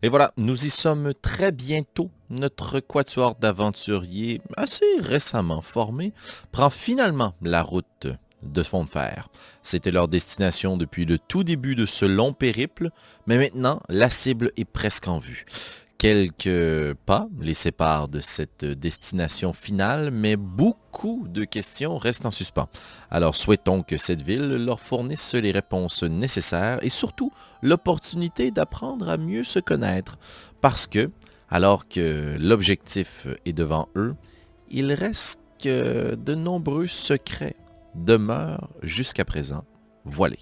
Et voilà, nous y sommes très bientôt. Notre quatuor d'aventuriers, assez récemment formé, prend finalement la route de Fond de Fer. C'était leur destination depuis le tout début de ce long périple, mais maintenant, la cible est presque en vue. Quelques pas les séparent de cette destination finale, mais beaucoup de questions restent en suspens. Alors souhaitons que cette ville leur fournisse les réponses nécessaires et surtout l'opportunité d'apprendre à mieux se connaître. Parce que, alors que l'objectif est devant eux, il reste que de nombreux secrets demeurent jusqu'à présent voilés.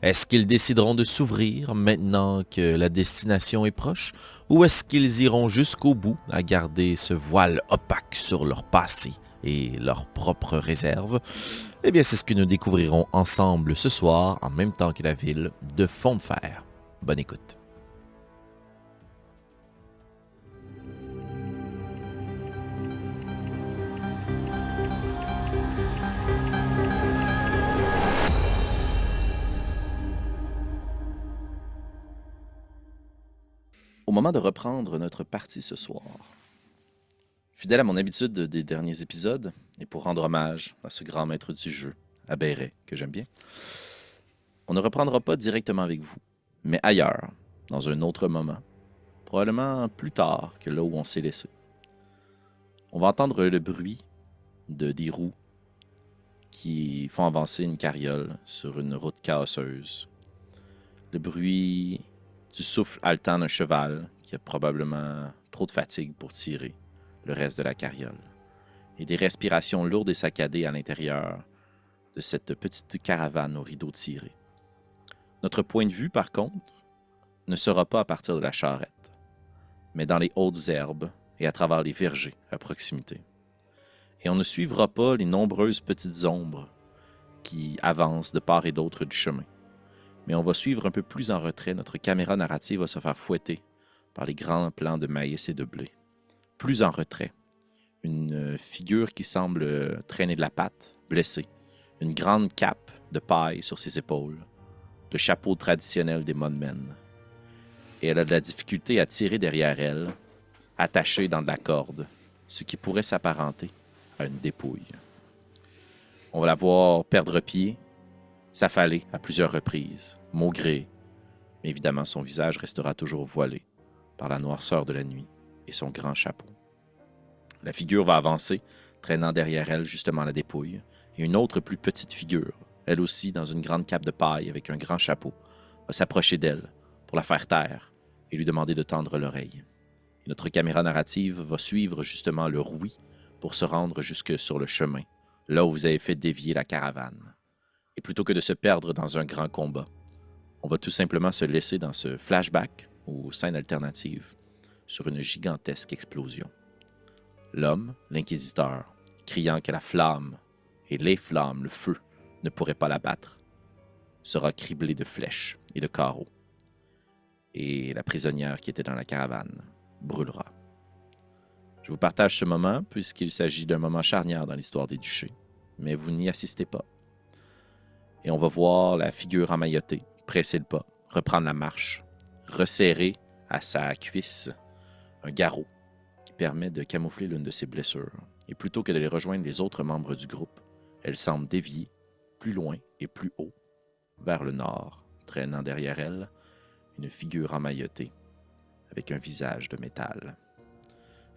Est-ce qu'ils décideront de s'ouvrir maintenant que la destination est proche, ou est-ce qu'ils iront jusqu'au bout à garder ce voile opaque sur leur passé et leurs propres réserves? Eh bien, c'est ce que nous découvrirons ensemble ce soir, en même temps que la ville de Fond de Fer. Bonne écoute. Au moment de reprendre notre partie ce soir, fidèle à mon habitude des derniers épisodes, et pour rendre hommage à ce grand maître du jeu, à Béret, que j'aime bien, on ne reprendra pas directement avec vous, mais ailleurs, dans un autre moment, probablement plus tard que là où on s'est laissé. On va entendre le bruit des roues qui font avancer une carriole sur une route caosseuse. Le bruit du souffle haletant d'un cheval qui a probablement trop de fatigue pour tirer le reste de la carriole. Et des respirations lourdes et saccadées à l'intérieur de cette petite caravane aux rideaux tirés. Notre point de vue, par contre, ne sera pas à partir de la charrette, mais dans les hautes herbes et à travers les vergers à proximité. Et on ne suivra pas les nombreuses petites ombres qui avancent de part et d'autre du chemin. Mais on va suivre un peu plus en retrait. Notre caméra narrative va se faire fouetter par les grands plants de maïs et de blé. Plus en retrait. Une figure qui semble traîner de la patte, blessée. Une grande cape de paille sur ses épaules. Le chapeau traditionnel des Modmen. Et elle a de la difficulté à tirer derrière elle, attachée dans de la corde, ce qui pourrait s'apparenter à une dépouille. On va la voir perdre pied, s'affaler à plusieurs reprises, maugréer, mais évidemment son visage restera toujours voilé par la noirceur de la nuit et son grand chapeau. La figure va avancer, traînant derrière elle justement la dépouille, et une autre plus petite figure, elle aussi dans une grande cape de paille avec un grand chapeau, va s'approcher d'elle pour la faire taire et lui demander de tendre l'oreille. Et notre caméra narrative va suivre justement le rouis pour se rendre jusque sur le chemin, là où vous avez fait dévier la caravane. Et plutôt que de se perdre dans un grand combat, on va tout simplement se laisser dans ce flashback ou scène alternative sur une gigantesque explosion. L'homme, l'inquisiteur, criant que la flamme et les flammes, le feu, ne pourraient pas l'abattre, sera criblé de flèches et de carreaux. Et la prisonnière qui était dans la caravane brûlera. Je vous partage ce moment puisqu'il s'agit d'un moment charnière dans l'histoire des duchés, mais vous n'y assistez pas. Et on va voir la figure emmaillotée presser le pas, reprendre la marche, resserrer à sa cuisse un garrot qui permet de camoufler l'une de ses blessures. Et plutôt que d'aller rejoindre les autres membres du groupe, elle semble dévier plus loin et plus haut, vers le nord, traînant derrière elle une figure emmaillotée avec un visage de métal.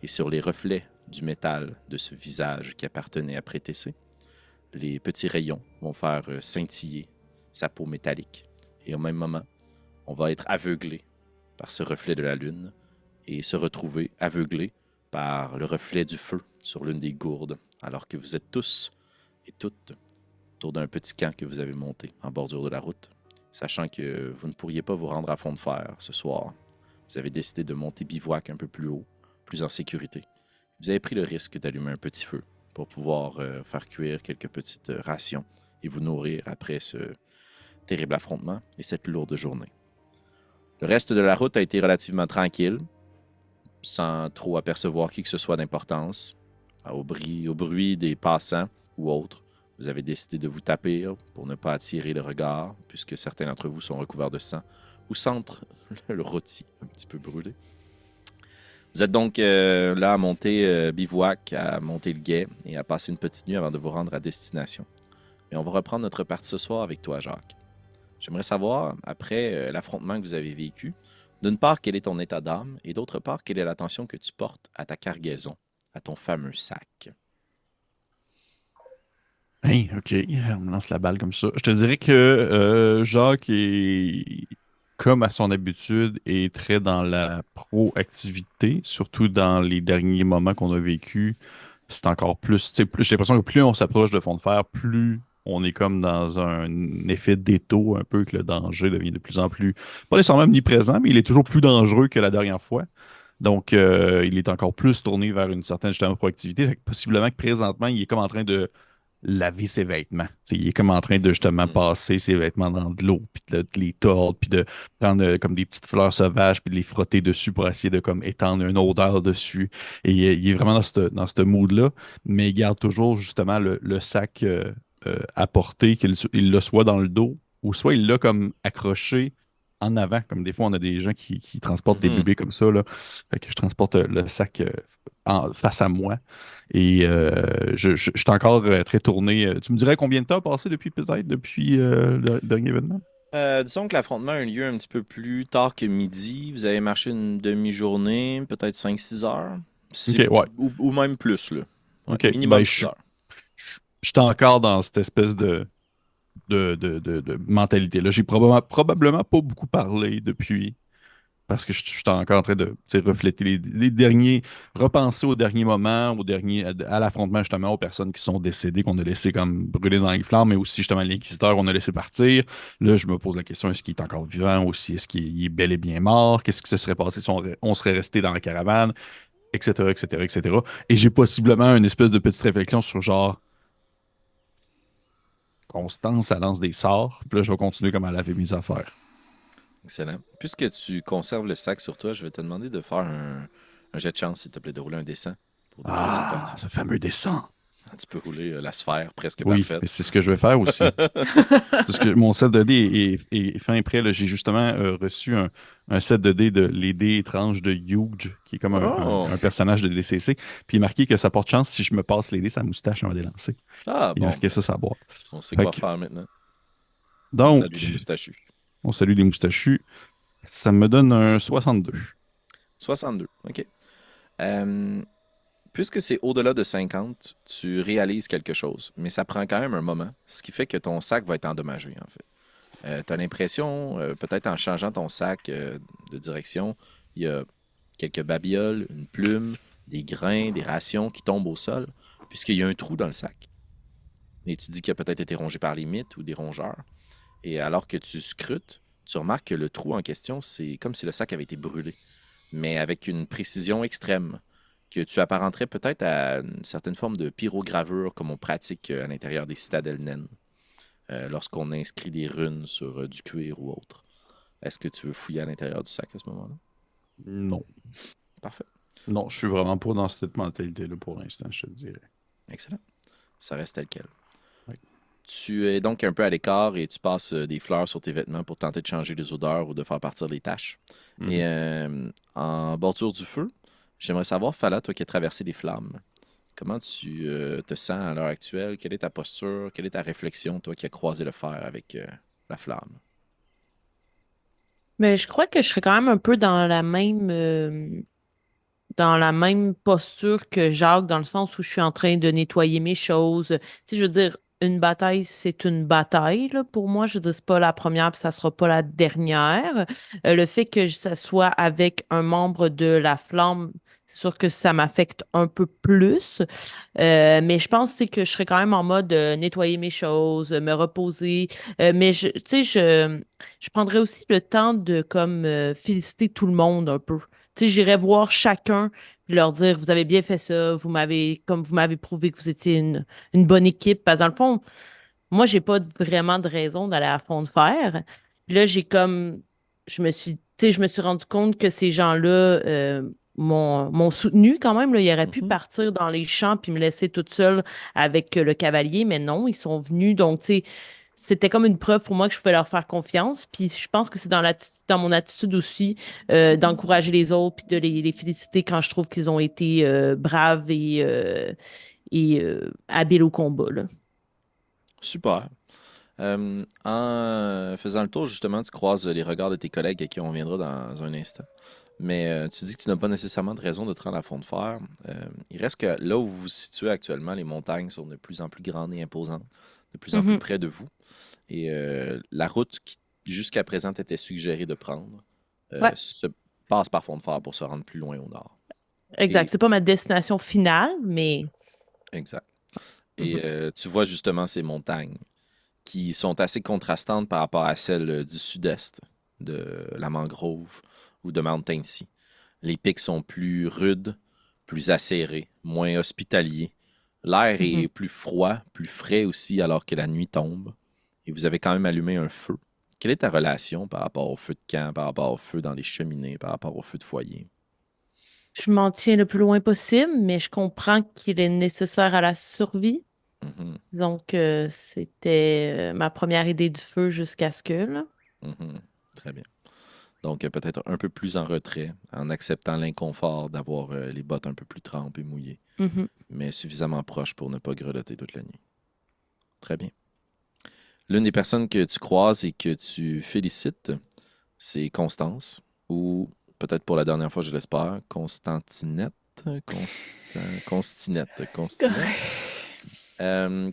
Et sur les reflets du métal de ce visage qui appartenait à Prétessé, les petits rayons vont faire scintiller sa peau métallique. Et au même moment, on va être aveuglé par ce reflet de la lune et se retrouver aveuglé par le reflet du feu sur l'une des gourdes, alors que vous êtes tous et toutes autour d'un petit camp que vous avez monté en bordure de la route, sachant que vous ne pourriez pas vous rendre à Fond de Fer ce soir. Vous avez décidé de monter bivouac un peu plus haut, plus en sécurité. Vous avez pris le risque d'allumer un petit feu pour pouvoir faire cuire quelques petites rations et vous nourrir après ce terrible affrontement et cette lourde journée. Le reste de la route a été relativement tranquille, sans trop apercevoir qui que ce soit d'importance. Au bruit des passants ou autres, vous avez décidé de vous taper pour ne pas attirer le regard, puisque certains d'entre vous sont recouverts de sang, ou sentent le rôti un petit peu brûlé. Vous êtes donc là à monter bivouac, à monter le guet et à passer une petite nuit avant de vous rendre à destination. Et on va reprendre notre partie ce soir avec toi, Jacques. J'aimerais savoir, après l'affrontement que vous avez vécu, d'une part, quel est ton état d'âme et d'autre part, quelle est l'attention que tu portes à ta cargaison, à ton fameux sac. Hey, OK, on me lance la balle comme ça. Je te dirais que Jacques est, comme à son habitude, est très dans la proactivité, surtout dans les derniers moments qu'on a vécu. C'est encore plus, tu sais, j'ai l'impression que plus on s'approche de fond de fer, plus on est comme dans un effet d'étau, un peu que le danger devient de plus en plus, pas nécessairement omniprésent, mais il est toujours plus dangereux que la dernière fois. Donc, il est encore plus tourné vers une certaine justement proactivité. Fait que possiblement que présentement, il est comme en train de laver ses vêtements. T'sais, il est comme en train de justement Mhm. passer ses vêtements dans de l'eau, puis de les tordre, puis de prendre comme des petites fleurs sauvages, puis de les frotter dessus pour essayer de comme étendre une odeur dessus. Et il est vraiment dans ce mood-là, mais il garde toujours justement le sac à portée, il le soit dans le dos, ou soit il l'a comme accroché en avant, comme des fois on a des gens qui transportent des Mhm. bébés comme ça, là. Fait que je transporte le sac face à moi. Et je suis encore très tourné. Tu me dirais combien de temps a passé depuis peut-être, depuis le dernier événement? Disons que l'affrontement a eu lieu un petit peu plus tard que midi. Vous avez marché une demi-journée, peut-être 5-6 heures. OK, C'est- ouais. ou même plus, là. Ouais, OK. Ben, minimum 6 heures. je suis encore dans cette espèce de mentalité-là. J'ai probablement pas beaucoup parlé depuis. Parce que je suis encore en train de tu sais, refléter les derniers, repenser aux derniers moments, à l'affrontement justement aux personnes qui sont décédées, qu'on a laissé comme brûler dans les flammes, mais aussi justement l'inquisiteur qu'on a laissé partir. Là, je me pose la question, est-ce qu'il est encore vivant aussi? Est-ce qu'il est bel et bien mort? Qu'est-ce qui se serait passé si on serait resté dans la caravane? Etc., etc., etc. Et j'ai possiblement une espèce de petite réflexion sur genre, Constance, ça lance des sorts, puis là, je vais continuer comme à laver mes affaires. Excellent. Puisque tu conserves le sac sur toi, je vais te demander de faire un jet de chance, s'il te plaît, de rouler un dessin pour débuter cette Ah, partie. ce fameux dessin. Tu peux rouler la sphère presque Oui, parfaite. mais c'est ce que je vais faire aussi. Parce que mon set de dés est fin prêt. Là. J'ai justement reçu un set de dés de les dés étranges de Huge, qui est comme Oh! un personnage de DCC. Puis il est marqué que ça porte chance si je me passe les dés, sa moustache avant de les lancer. Ah, Il a bon, marqué ben, ça sur la boîte. on sait Fait quoi que, faire maintenant. On salue les donc, moustachus. on salue les moustachus. Ça me donne un 62. 62, OK. Euh, Puisque c'est au-delà de 50, tu réalises quelque chose, mais ça prend quand même un moment, ce qui fait que ton sac va être endommagé, en fait. Tu as l'impression, peut-être en changeant ton sac de direction, il y a quelques babioles, une plume, des grains, des rations qui tombent au sol, puisqu'il y a un trou dans le sac. Et tu dis qu'il a peut-être été rongé par les mythes ou des rongeurs. Et alors que tu scrutes, tu remarques que le trou en question, c'est comme si le sac avait été brûlé, mais avec une précision extrême, que tu apparenterais peut-être à une certaine forme de pyrogravure comme on pratique à l'intérieur des citadelles naines, lorsqu'on inscrit des runes sur du cuir ou autre. Est-ce que tu veux fouiller à l'intérieur du sac à ce moment-là? Non. Parfait. Non, je suis vraiment pas dans cette mentalité-là pour l'instant, je te dirais. Excellent. Ça reste tel quel. Oui. Tu es donc un peu à l'écart et tu passes des fleurs sur tes vêtements pour tenter de changer les odeurs ou de faire partir les taches. Et Mhm. en bordure du feu, j'aimerais savoir, Fala, toi qui as traversé les flammes, comment tu te sens à l'heure actuelle? Quelle est ta posture? Quelle est ta réflexion, toi qui as croisé le fer avec la flamme? Mais je crois que je serais quand même un peu dans la même posture que Jacques, dans le sens où je suis en train de nettoyer mes choses. Tu sais, je veux dire, une bataille, c'est une bataille, là, pour moi. Je veux dire, c'est pas la première, puis ça sera pas la dernière. Le fait que ça soit avec un membre de la flamme, c'est sûr que ça m'affecte un peu plus. Mais je pense tu sais, que je serais quand même en mode nettoyer mes choses, me reposer. Mais tu sais, je prendrais aussi le temps de comme féliciter tout le monde un peu. Tu sais, j'irais voir chacun puis leur dire, vous avez bien fait ça, comme vous m'avez prouvé que vous étiez une bonne équipe. Parce que dans le fond, moi, j'ai pas vraiment de raison d'aller à fond de fer. Puis là, je me suis rendu compte que ces gens-là m'ont soutenu quand même. Là. Ils auraient pu Mhm. partir dans les champs puis me laisser toute seule avec le cavalier, mais non, ils sont venus. Donc, tu sais, c'était comme une preuve pour moi que je pouvais leur faire confiance. Puis je pense que c'est dans mon attitude aussi d'encourager les autres puis de les féliciter quand je trouve qu'ils ont été braves et habiles au combat, là. Super. En faisant le tour, justement, tu croises les regards de tes collègues à qui on reviendra dans un instant. Mais tu dis que tu n'as pas nécessairement de raison de te rendre à fond de fer. Il reste que là où vous vous situez actuellement, les montagnes sont de plus en plus grandes et imposantes, de plus en plus Mhm. près de vous. Et la route qui jusqu'à présent t'était suggérée de prendre Ouais, se passe par fond de fer pour se rendre plus loin au nord. exact. Et C'est pas ma destination finale, mais. exact. Et Mhm. tu vois justement ces montagnes qui sont assez contrastantes par rapport à celles du sud-est de la Mangrove ou de Mountain Sea. Les pics sont plus rudes, plus acérés, moins hospitaliers. L'air Mhm. est plus froid, plus frais aussi alors que la nuit tombe. Et vous avez quand même allumé un feu. Quelle est ta relation par rapport au feu de camp, par rapport au feu dans les cheminées, par rapport au feu de foyer? Je m'en tiens le plus loin possible, mais je comprends qu'il est nécessaire à la survie. Mhm, Donc, c'était ma première idée du feu jusqu'à ce que, là. mhm. Très bien. Donc, peut-être un peu plus en retrait, en acceptant l'inconfort d'avoir les bottes un peu plus trempes et mouillées, Mhm. mais suffisamment proches pour ne pas grelotter toute la nuit. Très bien. L'une des personnes que tu croises et que tu félicites, c'est Constance, ou peut-être pour la dernière fois, je l'espère, Constantinette. Constinette.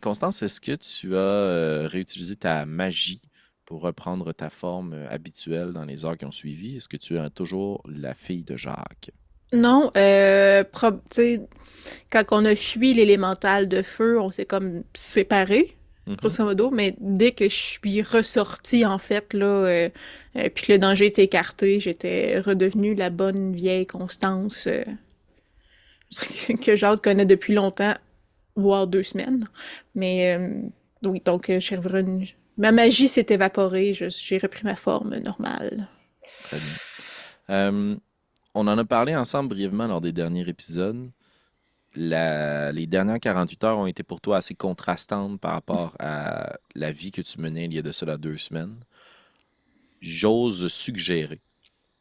Constance, est-ce que tu as réutilisé ta magie pour reprendre ta forme habituelle dans les heures qui ont suivi? Est-ce que tu es toujours la fille de Jacques? Non, tu sais, quand on a fui l'élémental de feu, on s'est comme séparés, Mhm, grosso modo, mais dès que je suis ressortie, en fait, là, puis que le danger était écarté, j'étais redevenue la bonne vieille Constance que Jade connaît depuis longtemps, voire 2 semaines. Mais oui, donc je suis revenue. Ma magie s'est évaporée, j'ai repris ma forme normale. très bien. Euh, on en a parlé ensemble brièvement lors des derniers épisodes. Les dernières 48 heures ont été pour toi assez contrastantes par rapport à la vie que tu menais il y a de cela 2 semaines. J'ose suggérer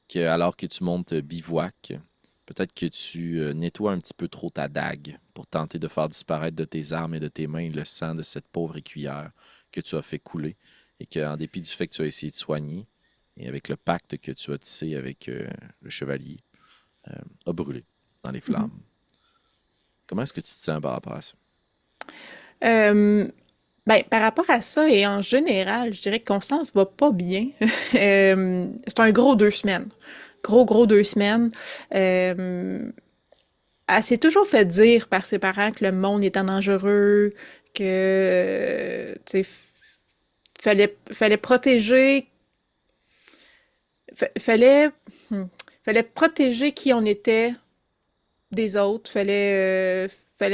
que, alors que tu montes bivouac, peut-être que tu nettoies un petit peu trop ta dague pour tenter de faire disparaître de tes armes et de tes mains le sang de cette pauvre écuyère que tu as fait couler et qu'en dépit du fait que tu as essayé de soigner et avec le pacte que tu as tissé avec le chevalier, a brûlé dans les Mhm. flammes. Comment est-ce que tu te sens par rapport à ça? Euh, Ben, par rapport à ça, et en général, je dirais que Constance va pas bien. C'est un gros 2 semaines. Gros 2 semaines. Euh, Elle s'est toujours fait dire par ses parents que le monde était dangereux, que, tu sais, fallait protéger, fallait, hmm, fallait protéger qui on était des autres, fallait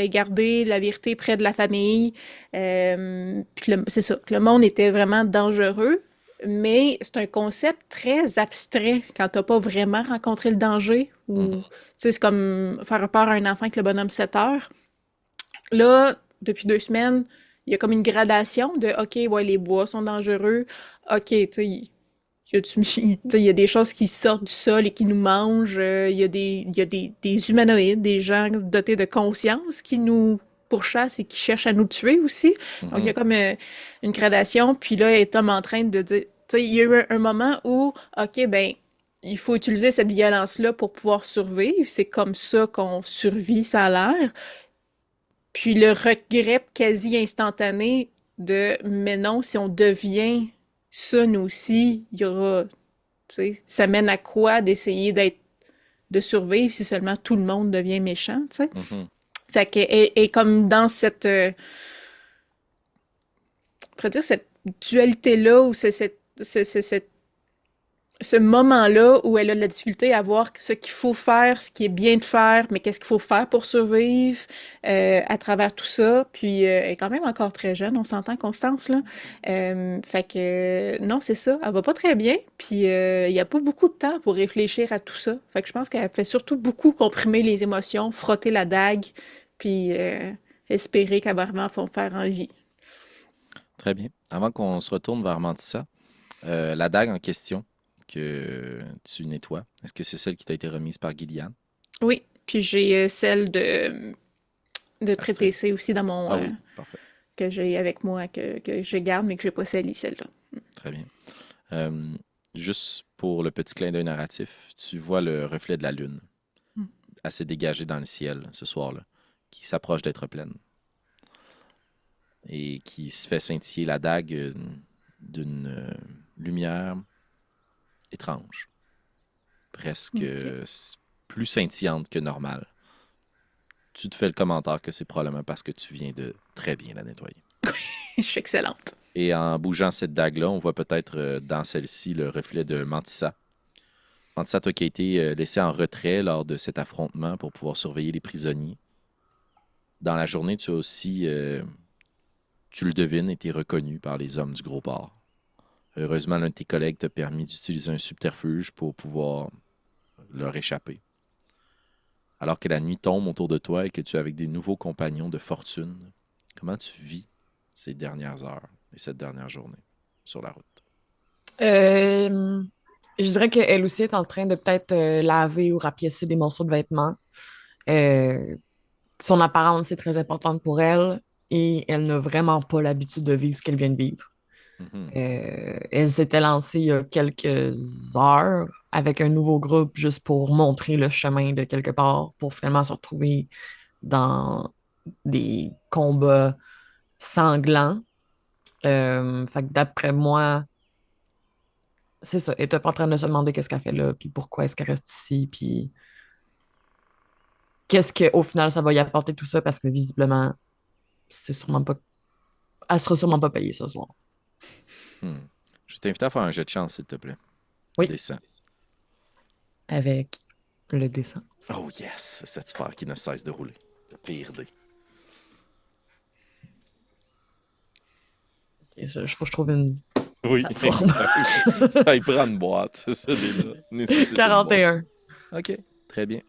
garder la vérité près de la famille. Puis c'est ça, que le monde était vraiment dangereux, mais c'est un concept très abstrait quand t'as pas vraiment rencontré le danger. Ou, Mhm, tu sais, c'est comme faire peur à un enfant avec le bonhomme 7 heures. Là, depuis 2 semaines, il y a comme une gradation de OK, ouais, les bois sont dangereux. OK, tu sais, il y a des choses qui sortent du sol et qui nous mangent. Il y a des humanoïdes, des gens dotés de conscience qui nous pourchassent et qui cherchent à nous tuer aussi. Donc, il y a mhm, comme une gradation. Puis là, elle est comme en train de dire... Tu sais, il y a eu un moment où, OK, ben, il faut utiliser cette violence-là pour pouvoir survivre. C'est comme ça qu'on survit, ça a l'air. Puis le regret quasi instantané de mais non, si on devient ça nous aussi, il y aura, tu sais, ça mène à quoi d'essayer de survivre si seulement tout le monde devient méchant, tu sais. mhm. Fait que et comme dans cette on pourrait dire cette dualité-là ou ce moment-là où elle a de la difficulté à voir ce qu'il faut faire, ce qui est bien de faire, mais qu'est-ce qu'il faut faire pour survivre à travers tout ça. Puis elle est quand même encore très jeune, on s'entend, Constance, là. Fait que non, c'est ça, elle va pas très bien. Puis il y a pas beaucoup de temps pour réfléchir à tout ça. Fait que je pense qu'elle fait surtout beaucoup comprimer les émotions, frotter la dague, puis espérer qu'elle va vraiment faire envie. Très bien. Avant qu'on se retourne vers Mantissa, la dague en question que tu nettoies, est-ce que c'est celle qui t'a été remise par Gillian? Oui, puis j'ai celle de Astrid. Prétessé aussi dans mon... Ah oui, parfait. que j'ai avec moi, que je garde, mais que j'ai pas sali, celle-là. Très bien. Euh, Juste pour le petit clin d'œil narratif, tu vois le reflet de la lune Mm. assez dégagé dans le ciel ce soir-là, qui s'approche d'être pleine et qui se fait scintiller la dague d'une lumière étrange, presque Ok. plus scintillante que normale. Tu te fais le commentaire que c'est probablement parce que tu viens de très bien la nettoyer. Je suis excellente. Et en bougeant cette dague-là, on voit peut-être dans celle-ci le reflet de Mantissa. Mantissa, toi qui as été laissé en retrait lors de cet affrontement pour pouvoir surveiller les prisonniers. Dans la journée, tu as aussi, tu le devines, été reconnu par les hommes du Gros Port. Heureusement, l'un de tes collègues t'a permis d'utiliser un subterfuge pour pouvoir leur échapper. Alors que la nuit tombe autour de toi et que tu es avec des nouveaux compagnons de fortune, comment tu vis ces dernières heures et cette dernière journée sur la route? Euh, je dirais qu'elle aussi est en train de peut-être laver ou rapiécer des morceaux de vêtements. Euh, Son apparence est très importante pour elle et elle n'a vraiment pas l'habitude de vivre ce qu'elle vient de vivre. Mhm. Elle s'était lancée il y a quelques heures avec un nouveau groupe juste pour montrer le chemin de quelque part, pour finalement se retrouver dans des combats sanglants. Fait que d'après moi, c'est ça. Elle était pas en train de se demander qu'est-ce qu'elle fait là, puis pourquoi est-ce qu'elle reste ici, puis qu'est-ce qu'au final ça va y apporter tout ça, parce que visiblement, c'est sûrement pas. Elle sera sûrement pas payée ce soir. Hmm. Je t'invite à faire un jet de chance, s'il te plaît. Oui. Descends. Avec le dessin. Oh yes, cette sphère qui ne cesse de rouler. Le pire dé. Il faut que je trouve une Oui, plateforme. exact. Ça y prend une boîte, c'est ça, dé-là. Nécessite une boîte. 41. OK, très bien.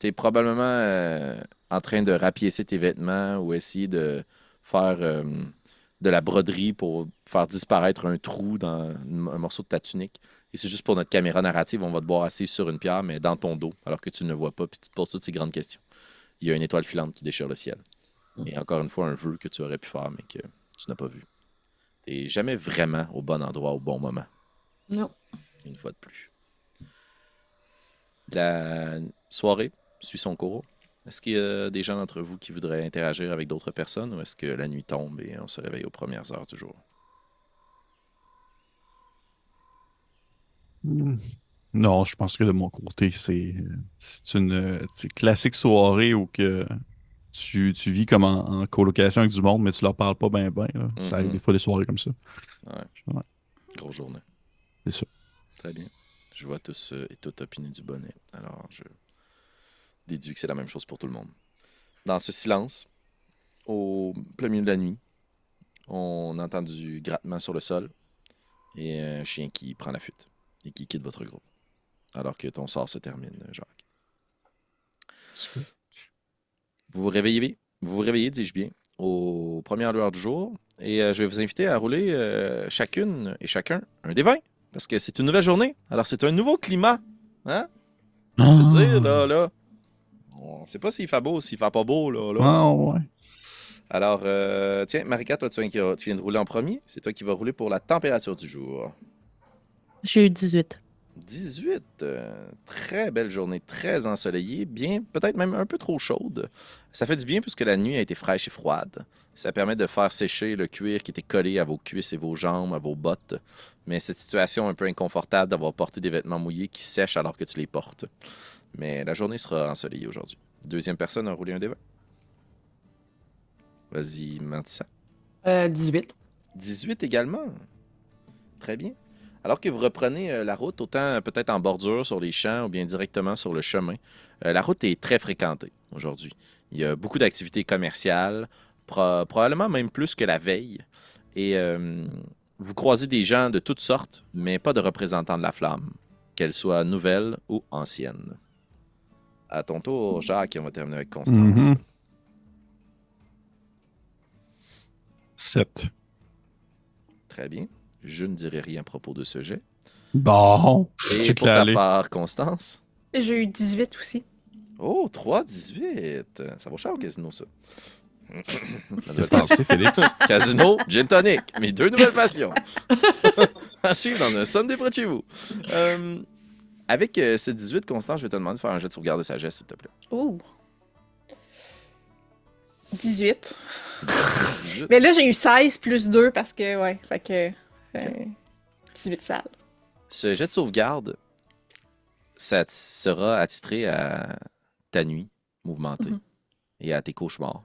Tu es probablement en train de rapiécer tes vêtements ou essayer de faire de la broderie pour faire disparaître un trou dans un morceau de ta tunique. Et c'est juste pour notre caméra narrative, on va te voir assis sur une pierre, mais dans ton dos, alors que tu ne le vois pas, puis tu te poses toutes ces grandes questions. Il y a une étoile filante qui déchire le ciel. Et encore une fois, un vœu que tu aurais pu faire, mais que tu n'as pas vu. Tu n'es jamais vraiment au bon endroit au bon moment, Non. une fois de plus. La soirée suit son cours. Est-ce qu'il y a des gens d'entre vous qui voudraient interagir avec d'autres personnes ou est-ce que la nuit tombe et on se réveille aux premières heures du jour? Hmm. Non, je pense que de mon côté, c'est une classique soirée où que tu vis comme en colocation avec du monde, mais tu leur parles pas bien, bien. Ça arrive des fois des soirées comme ça. Ouais, Ouais, grosse journée. c'est ça. Très bien. Je vois tous et toutes opiner du bonnet. Alors, je déduis que c'est la même chose pour tout le monde. Dans ce silence, au plein milieu de la nuit, on entend du grattement sur le sol et un chien qui prend la fuite et qui quitte votre groupe. Alors que ton sort se termine, Jacques. Vous vous réveillez, dis-je bien, aux premières lueurs du jour. Et je vais vous inviter à rouler chacune et chacun un des 20. Parce que c'est une nouvelle journée. Alors, c'est un nouveau climat. Hein? On va se le dire, là. On sait pas s'il fait beau, s'il fait pas beau, là. Ah, ouais. Alors, tiens, Marika, toi, tu viens de rouler en premier. C'est toi qui vas rouler pour la température du jour. J'ai eu 18. 18, très belle journée, très ensoleillée, bien, peut-être même un peu trop chaude. Ça fait du bien puisque la nuit a été fraîche et froide. Ça permet de faire sécher le cuir qui était collé à vos cuisses et vos jambes, à vos bottes. Mais cette situation un peu inconfortable d'avoir porté des vêtements mouillés qui sèchent alors que tu les portes. Mais la journée sera ensoleillée aujourd'hui. Deuxième personne a roulé un des 20. Vas-y, Mantissa. 18. 18 également. Très bien. Alors que vous reprenez la route, autant peut-être en bordure sur les champs ou bien directement sur le chemin, la route est très fréquentée aujourd'hui. Il y a beaucoup d'activités commerciales, probablement même plus que la veille. Et vous croisez des gens de toutes sortes, mais pas de représentants de la flamme, qu'elles soient nouvelles ou anciennes. À ton tour, Jacques, on va terminer avec Constance. Mhm. 7. Très bien. Je ne dirai rien à propos de ce jet. Bon. Et Check pour la ta allée. part, Constance? J'ai eu 18 aussi. Oh, 3,18. Ça vaut cher au casino, ça. Qu'est-ce que t'en sais, Félix? Casino, gin tonic. Mes 2 nouvelles passions. À suivre dans un Sunday près de chez vous. Avec ce 18, Constance, je vais te demander de faire un jet de sauvegarde de sagesse, s'il te plaît. Oh. 18. 18. Mais là, j'ai eu 16 plus 2 parce que, ouais, fait que... 18 salles. Ce jet de sauvegarde, ça sera attitré à ta nuit mouvementée Mhm. et à tes cauchemars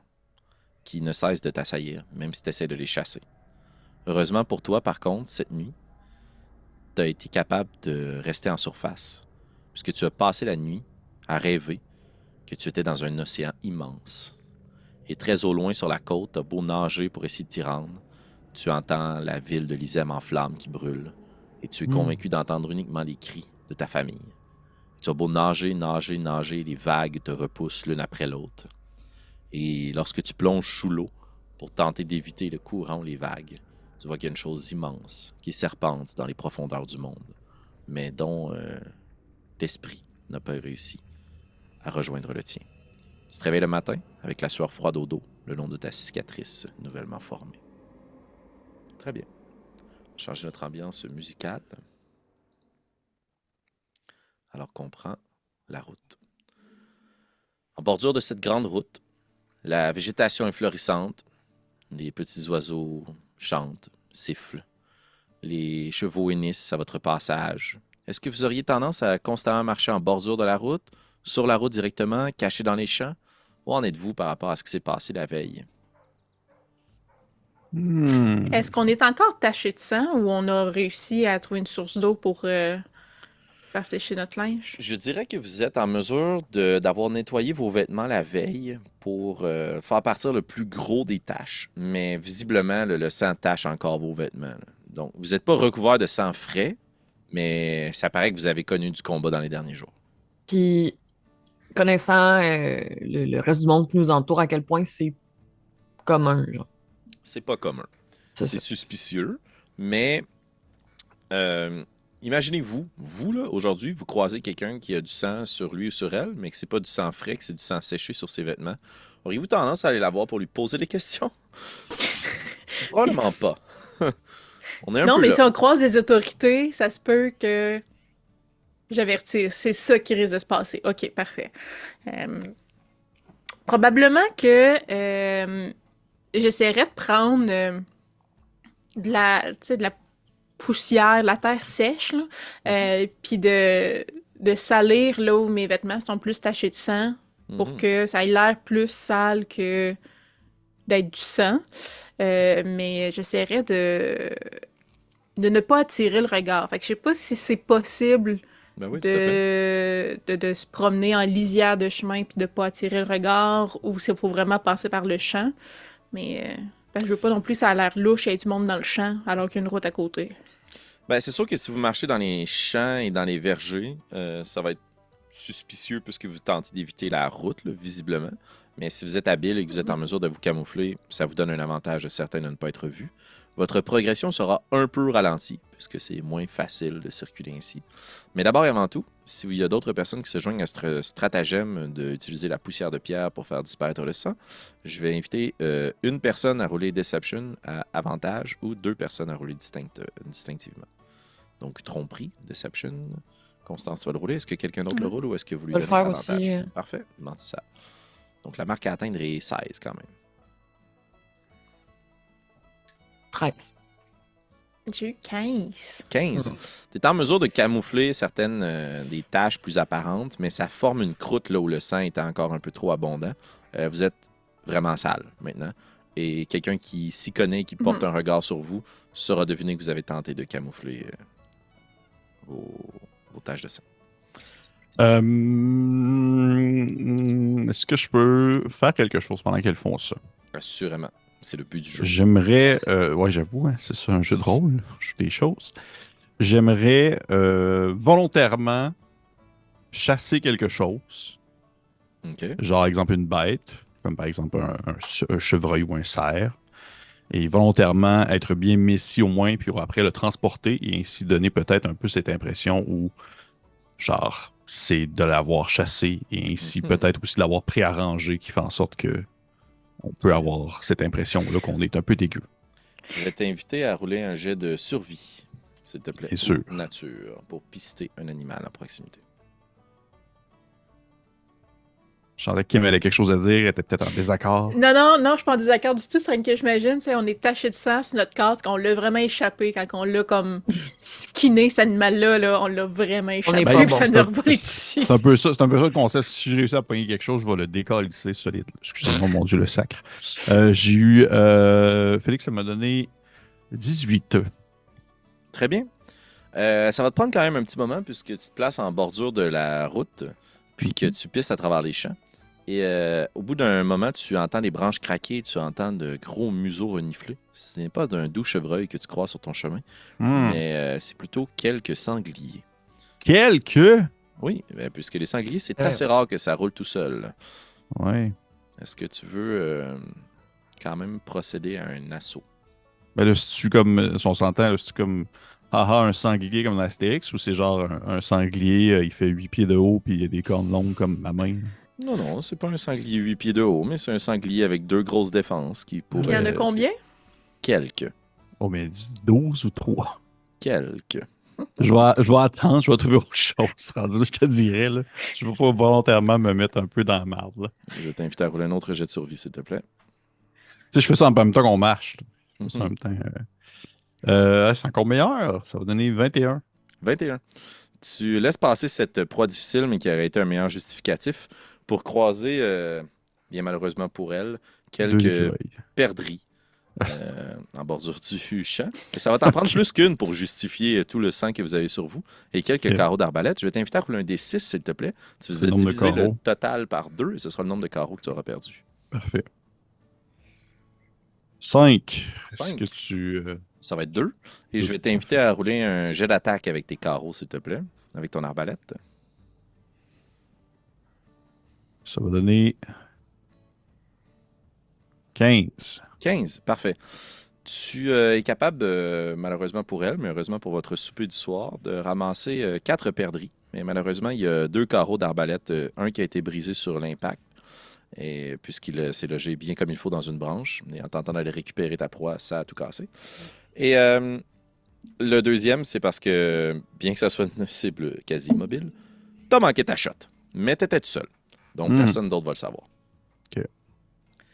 qui ne cessent de t'assaillir, même si tu essaies de les chasser. Heureusement pour toi, par contre, cette nuit, tu as été capable de rester en surface, puisque tu as passé la nuit à rêver que tu étais dans un océan immense. Et très au loin sur la côte, tu as beau nager pour essayer de t'y rendre, tu entends la ville de Lizem en flammes qui brûle, et tu es convaincu d'entendre uniquement les cris de ta famille. Tu as beau nager, nager, nager, les vagues te repoussent l'une après l'autre. Et lorsque tu plonges sous l'eau pour tenter d'éviter le courant ou les vagues, tu vois qu'il y a une chose immense qui serpente dans les profondeurs du monde, mais dont l'esprit n'a pas réussi à rejoindre le tien. Tu te réveilles le matin avec la sueur froide au dos, le long de ta cicatrice nouvellement formée. Très bien. On va changer notre ambiance musicale. Alors qu'on prend la route. En bordure de cette grande route, la végétation est florissante. Les petits oiseaux chantent, sifflent. Les chevaux hennissent à votre passage. Est-ce que vous auriez tendance à constamment marcher en bordure de la route, sur la route directement, caché dans les champs? Où en êtes-vous par rapport à ce qui s'est passé la veille? Est-ce qu'on est encore taché de sang ou on a réussi à trouver une source d'eau pour faire sécher notre linge? Je dirais que vous êtes en mesure d'avoir nettoyé vos vêtements la veille pour faire partir le plus gros des taches. Mais visiblement, le sang tache encore vos vêtements. Là. Donc, vous n'êtes pas recouvert de sang frais, mais ça paraît que vous avez connu du combat dans les derniers jours. Puis, connaissant le reste du monde qui nous entoure, à quel point c'est commun, genre. C'est pas commun. C'est C'est ça. suspicieux, mais imaginez-vous, vous, là, aujourd'hui, vous croisez quelqu'un qui a du sang sur lui ou sur elle, mais que c'est pas du sang frais, que c'est du sang séché sur ses vêtements. Auriez-vous tendance à aller la voir pour lui poser des questions? Probablement pas. On est un Non, peu mais là. si on croise des autorités, ça se peut que j'avertisse. C'est ça qui risque de se passer. OK, parfait. Probablement que j'essaierais de prendre de la poussière, de la terre sèche, là, puis de salir là où mes vêtements sont plus tachés de sang pour Mhm. que ça ait l'air plus sale que d'être du sang. Mais j'essaierais de ne pas attirer le regard. Fait que je sais pas si c'est possible Ben oui, tout à fait. de se promener en lisière de chemin puis de pas attirer le regard ou s'il faut vraiment passer par le champ. Mais parce que je veux pas non plus ça a l'air louche et y ait du monde dans le champ alors qu'il y a une route à côté. Ben, c'est sûr que si vous marchez dans les champs et dans les vergers, ça va être suspicieux puisque vous tentez d'éviter la route, là, visiblement. Mais si vous êtes habile et que vous êtes en mesure de vous camoufler, ça vous donne un avantage certain de ne pas être vu. Votre progression sera un peu ralentie, puisque c'est moins facile de circuler ainsi. Mais d'abord et avant tout, s'il y a d'autres personnes qui se joignent à ce stratagème d'utiliser la poussière de pierre pour faire disparaître le sang, je vais inviter une personne à rouler Deception à avantage ou 2 personnes à rouler distinctivement. Donc, tromperie, Deception. Constance va le rouler. Est-ce que quelqu'un d'autre le roule ou est-ce que vous lui Je vais donnez le faire avantage? aussi. Parfait, mentissable. Donc, la marque à atteindre est 16 quand même. 13. J'ai eu 15. 15. Tu es en mesure de camoufler certaines des taches plus apparentes, mais ça forme une croûte là où le sang est encore un peu trop abondant. Vous êtes vraiment sale maintenant. Et quelqu'un qui s'y connaît et qui porte un regard sur vous saura deviner que vous avez tenté de camoufler vos taches de sang. Est-ce que je peux faire quelque chose pendant qu'elles font ça? Assurément. C'est le but du jeu. J'aimerais, ouais, j'avoue, hein, c'est ça un jeu de rôle, je joue des choses. J'aimerais volontairement chasser quelque chose, OK. genre exemple une bête, comme par exemple un chevreuil ou un cerf, et volontairement être bien messi au moins, puis après le transporter et ainsi donner peut-être un peu cette impression où, genre, c'est de l'avoir chassé et ainsi peut-être aussi de l'avoir préarrangé qui fait en sorte que on peut avoir cette impression-là qu'on est un peu dégueu. Je vais t'inviter à rouler un jet de survie, s'il te plaît, Bien sûr. ou nature, pour pister un animal à proximité. Je sentais que Kim avait quelque chose à dire, elle était peut-être en désaccord. Non, non, non, je suis pas en désaccord du tout. C'est rien que j'imagine, c'est on est taché de sang sur notre casque, on l'a vraiment échappé quand on l'a comme skinné, cet animal-là, là, on l'a vraiment échappé. est pas Puis bon. ça C'est nous un- a revolé dessus. C'est un peu ça, c'est un peu ça le concept. Si j'ai réussi à pogner quelque chose, je vais le décalisser solide. Excusez-moi, mon Dieu, le sacre. J'ai eu. Félix, ça m'a donné 18. Très bien. Ça va te prendre quand même un petit moment puisque tu te places en bordure de la route, puis que tu pistes à travers les champs. Et au bout d'un moment, tu entends des branches craquer, tu entends de gros museaux renifler. Ce n'est pas d'un doux chevreuil que tu crois sur ton chemin, mais c'est plutôt quelques sangliers. Quelques? Oui, puisque les sangliers, c'est Ouais. assez rare que ça roule tout seul. Ouais. Est-ce que tu veux quand même procéder à un assaut? Ben là, c'est-tu comme. Si on s'entend, là, c'est-tu comme. Haha, un sanglier comme dans Astérix ou c'est genre un sanglier, il fait 8 pieds de haut puis il a des cornes longues comme ma main? Non, non, c'est pas un sanglier 8 pieds de haut, mais c'est un sanglier avec 2 grosses défenses qui Il y en pourraient... a combien? Quelques. Oh, mais dis 12 ou 3. Quelques. Je vais attendre, je vais trouver autre chose. Rendu là, je te dirais, là. Je ne vais pas volontairement me mettre un peu dans la marde, là. Je vais t'inviter à rouler un autre jet de survie, s'il te plaît. Tu sais, je fais ça en même temps qu'on marche, là. Je fais ça en Mhm. même temps. C'est encore meilleur. Ça va donner 21. 21. Tu laisses passer cette proie difficile, mais qui aurait été un meilleur justificatif pour croiser, bien malheureusement pour elle, 2 quelques écureuils. perdrix en bordure du champ. Et ça va t'en prendre plus qu'une pour justifier tout le sang que vous avez sur vous et quelques Ok. carreaux d'arbalète. Je vais t'inviter à rouler un D6, s'il te plaît. Tu C'est vas le nombre de diviser le carreaux. total par 2 et ce sera le nombre de carreaux que tu auras perdu. Parfait. 5. Est-ce Cinq. que tu. Ça va être 2. Et je vais t'inviter à rouler un jet d'attaque avec tes carreaux, s'il te plaît, avec ton arbalète. Ça va donner 15. 15, parfait. Tu es capable, malheureusement pour elle, mais heureusement pour votre souper du soir, de ramasser 4 perdrix. Mais malheureusement, il y a 2 carreaux d'arbalète, un qui a été brisé sur l'impact, et puisqu'il s'est logé bien comme il faut dans une branche. Et en tentant d'aller récupérer ta proie, ça a tout cassé. Et le deuxième, c'est parce que, bien que ça soit une cible quasi immobile, t'as manqué ta shot. Mais t'étais tout seul. Donc, personne d'autre va le savoir.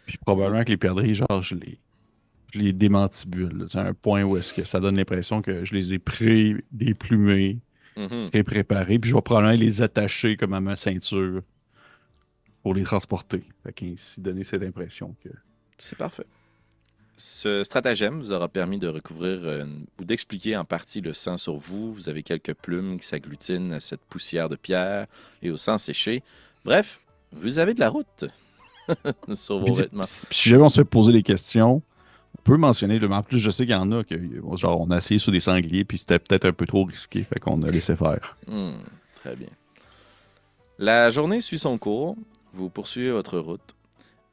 Puis probablement que les perdrix, genre, je les démantibule, là. C'est un point où est-ce que ça donne l'impression que je les ai pré-déplumés, Mhm. pré-préparés, puis je vais probablement les attacher comme à ma ceinture pour les transporter. Fait qu'ainsi donner cette impression que. C'est parfait. Ce stratagème vous aura permis de recouvrir ou d'expliquer en partie le sang sur vous. Vous avez quelques plumes qui s'agglutinent à cette poussière de pierre et au sang séché. Bref, vous avez de la route sur vos Puis, vêtements. si jamais on se fait poser des questions, on peut mentionner, mais en plus, je sais qu'il y en a que, genre, on a essayé sur des sangliers, puis c'était peut-être un peu trop risqué, fait qu'on a laissé faire. Très bien. La journée suit son cours. Vous poursuivez votre route.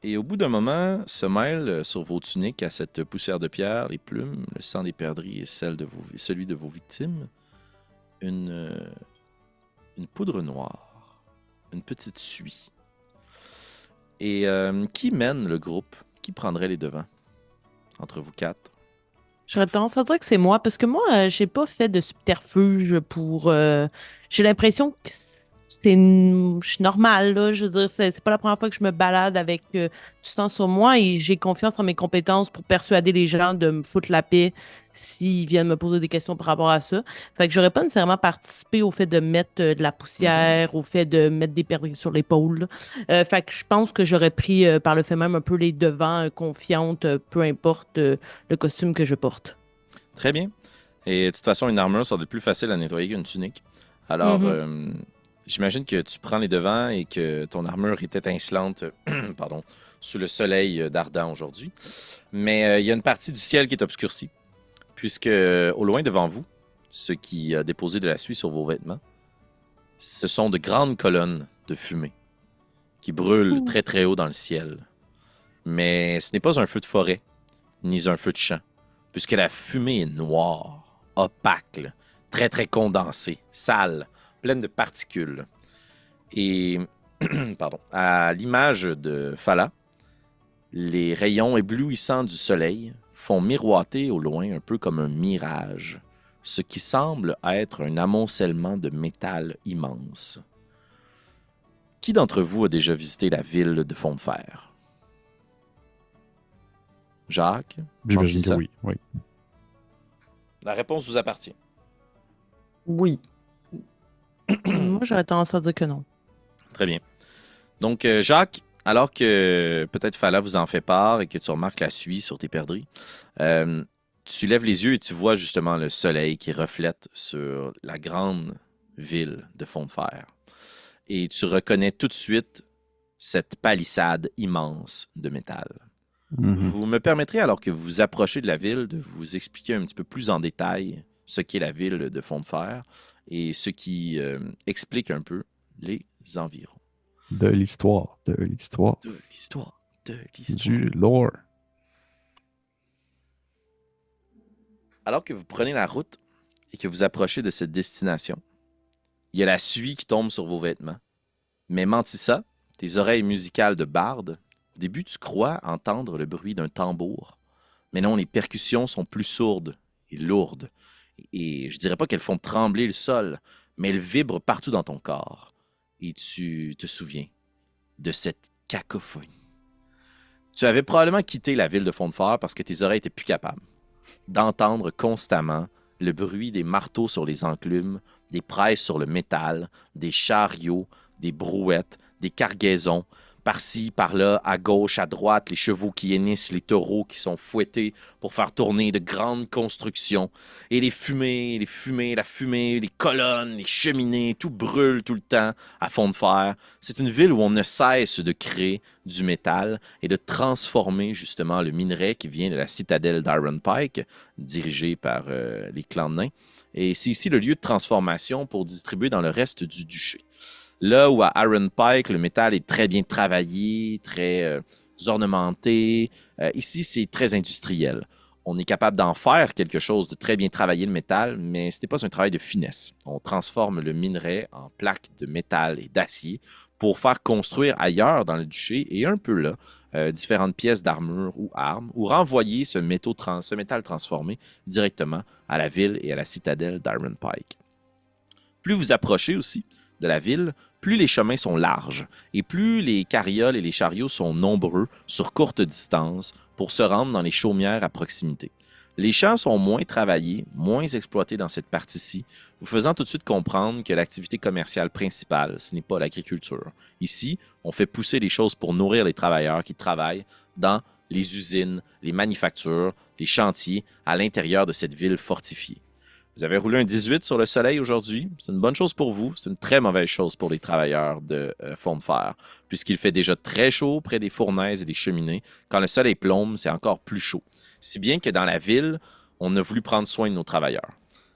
Et au bout d'un moment, se mêle sur vos tuniques à cette poussière de pierre, les plumes, le sang des perdrix et celui de vos victimes, une poudre noire, une petite suie. Et qui mène le groupe? Qui prendrait les devants entre vous 4? J'aurais tendance à dire que c'est moi, parce que moi, j'ai pas fait de subterfuge pour... j'ai l'impression que je suis normale, là. Je veux dire, c'est pas la première fois que je me balade avec du sang sur moi et j'ai confiance en mes compétences pour persuader les gens de me foutre la paix s'ils viennent me poser des questions par rapport à ça. Fait que j'aurais pas nécessairement participé au fait de mettre de la poussière, au fait de mettre des perdrix sur l'épaule, là. Fait que je pense que j'aurais pris par le fait même un peu les devants, confiante, peu importe le costume que je porte. Très bien. Et de toute façon, une armure, ça doit être plus facile à nettoyer qu'une tunique. Alors, j'imagine que tu prends les devants et que ton armure est étincelante pardon, sous le soleil d'Ardent aujourd'hui. Mais il y a une partie du ciel qui est obscurcie, puisque au loin devant vous, ce qui a déposé de la suie sur vos vêtements, ce sont de grandes colonnes de fumée qui brûlent très très haut dans le ciel. Mais ce n'est pas un feu de forêt, ni un feu de champ, puisque la fumée est noire, opaque, là, très très condensée, sale, pleine de particules. Et, pardon, à l'image de Fala, les rayons éblouissants du soleil font miroiter au loin un peu comme un mirage, ce qui semble être un amoncellement de métal immense. Qui d'entre vous a déjà visité la ville de Fond de Fer? Jacques? J'imagine que Mantissa? oui. La réponse vous appartient. Oui. Moi, j'aurais tendance à dire que non. Très bien. Donc, Jacques, alors que peut-être Fala vous en fait part et que tu remarques la suie sur tes perdrix, tu lèves les yeux et tu vois justement le soleil qui reflète sur la grande ville de Fond de Fer. Et tu reconnais tout de suite cette palissade immense de métal. Mhm. Vous me permettrez, alors que vous approchez de la ville, de vous expliquer un petit peu plus en détail ce qu'est la ville de Fond de Fer et ce qui explique un peu les environs. De l'histoire. De l'histoire. Du lore. Alors que vous prenez la route et que vous approchez de cette destination, il y a la suie qui tombe sur vos vêtements. Mais Mantissa, tes oreilles musicales de barde, au début tu crois entendre le bruit d'un tambour. Mais non, les percussions sont plus sourdes et lourdes. Et je dirais pas qu'elles font trembler le sol, mais elles vibrent partout dans ton corps. Et tu te souviens de cette cacophonie. Tu avais probablement quitté la ville de Fond de Fer parce que tes oreilles étaient plus capables d'entendre constamment le bruit des marteaux sur les enclumes, des presses sur le métal, des chariots, des brouettes, des cargaisons, par-ci, par-là, à gauche, à droite, les chevaux qui hennissent, les taureaux qui sont fouettés pour faire tourner de grandes constructions. Et les fumées, la fumée, les colonnes, les cheminées, tout brûle tout le temps à Fond de Fer. C'est une ville où on ne cesse de créer du métal et de transformer justement le minerai qui vient de la citadelle d'Iron Pike, dirigée par les clans de nains. Et c'est ici le lieu de transformation pour distribuer dans le reste du duché. Là où à Iron Pike, le métal est très bien travaillé, très ornementé, ici c'est très industriel. On est capable d'en faire quelque chose de très bien travaillé, le métal, mais ce n'est pas un travail de finesse. On transforme le minerai en plaques de métal et d'acier pour faire construire ailleurs dans le duché et un peu là, différentes pièces d'armure ou armes, ou renvoyer ce métal transformé directement à la ville et à la citadelle d'Iron Pike. Plus vous approchez aussi de la ville, plus les chemins sont larges et plus les carrioles et les chariots sont nombreux sur courte distance pour se rendre dans les chaumières à proximité. Les champs sont moins travaillés, moins exploités dans cette partie-ci, vous faisant tout de suite comprendre que l'activité commerciale principale, ce n'est pas l'agriculture. Ici, on fait pousser les choses pour nourrir les travailleurs qui travaillent dans les usines, les manufactures, les chantiers à l'intérieur de cette ville fortifiée. Vous avez roulé un 18 sur le soleil aujourd'hui. C'est une bonne chose pour vous. C'est une très mauvaise chose pour les travailleurs de Fond de Fer, puisqu'il fait déjà très chaud près des fournaises et des cheminées. Quand le soleil plombe, c'est encore plus chaud. Si bien que dans la ville, on a voulu prendre soin de nos travailleurs.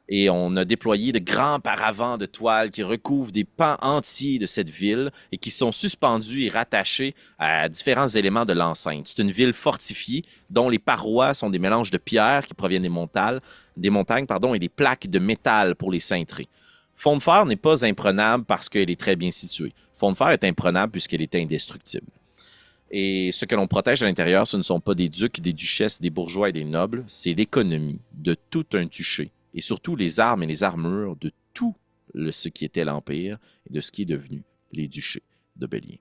Et on a déployé de grands paravents de toile qui recouvrent des pans entiers de cette ville et qui sont suspendus et rattachés à différents éléments de l'enceinte. C'est une ville fortifiée dont les parois sont des mélanges de pierres qui proviennent des montagnes, et des plaques de métal pour les cintrer. Fond de Fer n'est pas imprenable parce qu'elle est très bien située. Fond de Fer est imprenable puisqu'elle est indestructible. Et ce que l'on protège à l'intérieur, ce ne sont pas des ducs, des duchesses, des bourgeois et des nobles, c'est l'économie de tout un duché. Et surtout les armes et les armures de tout ce qui était l'Empire et de ce qui est devenu les duchés de Bellier.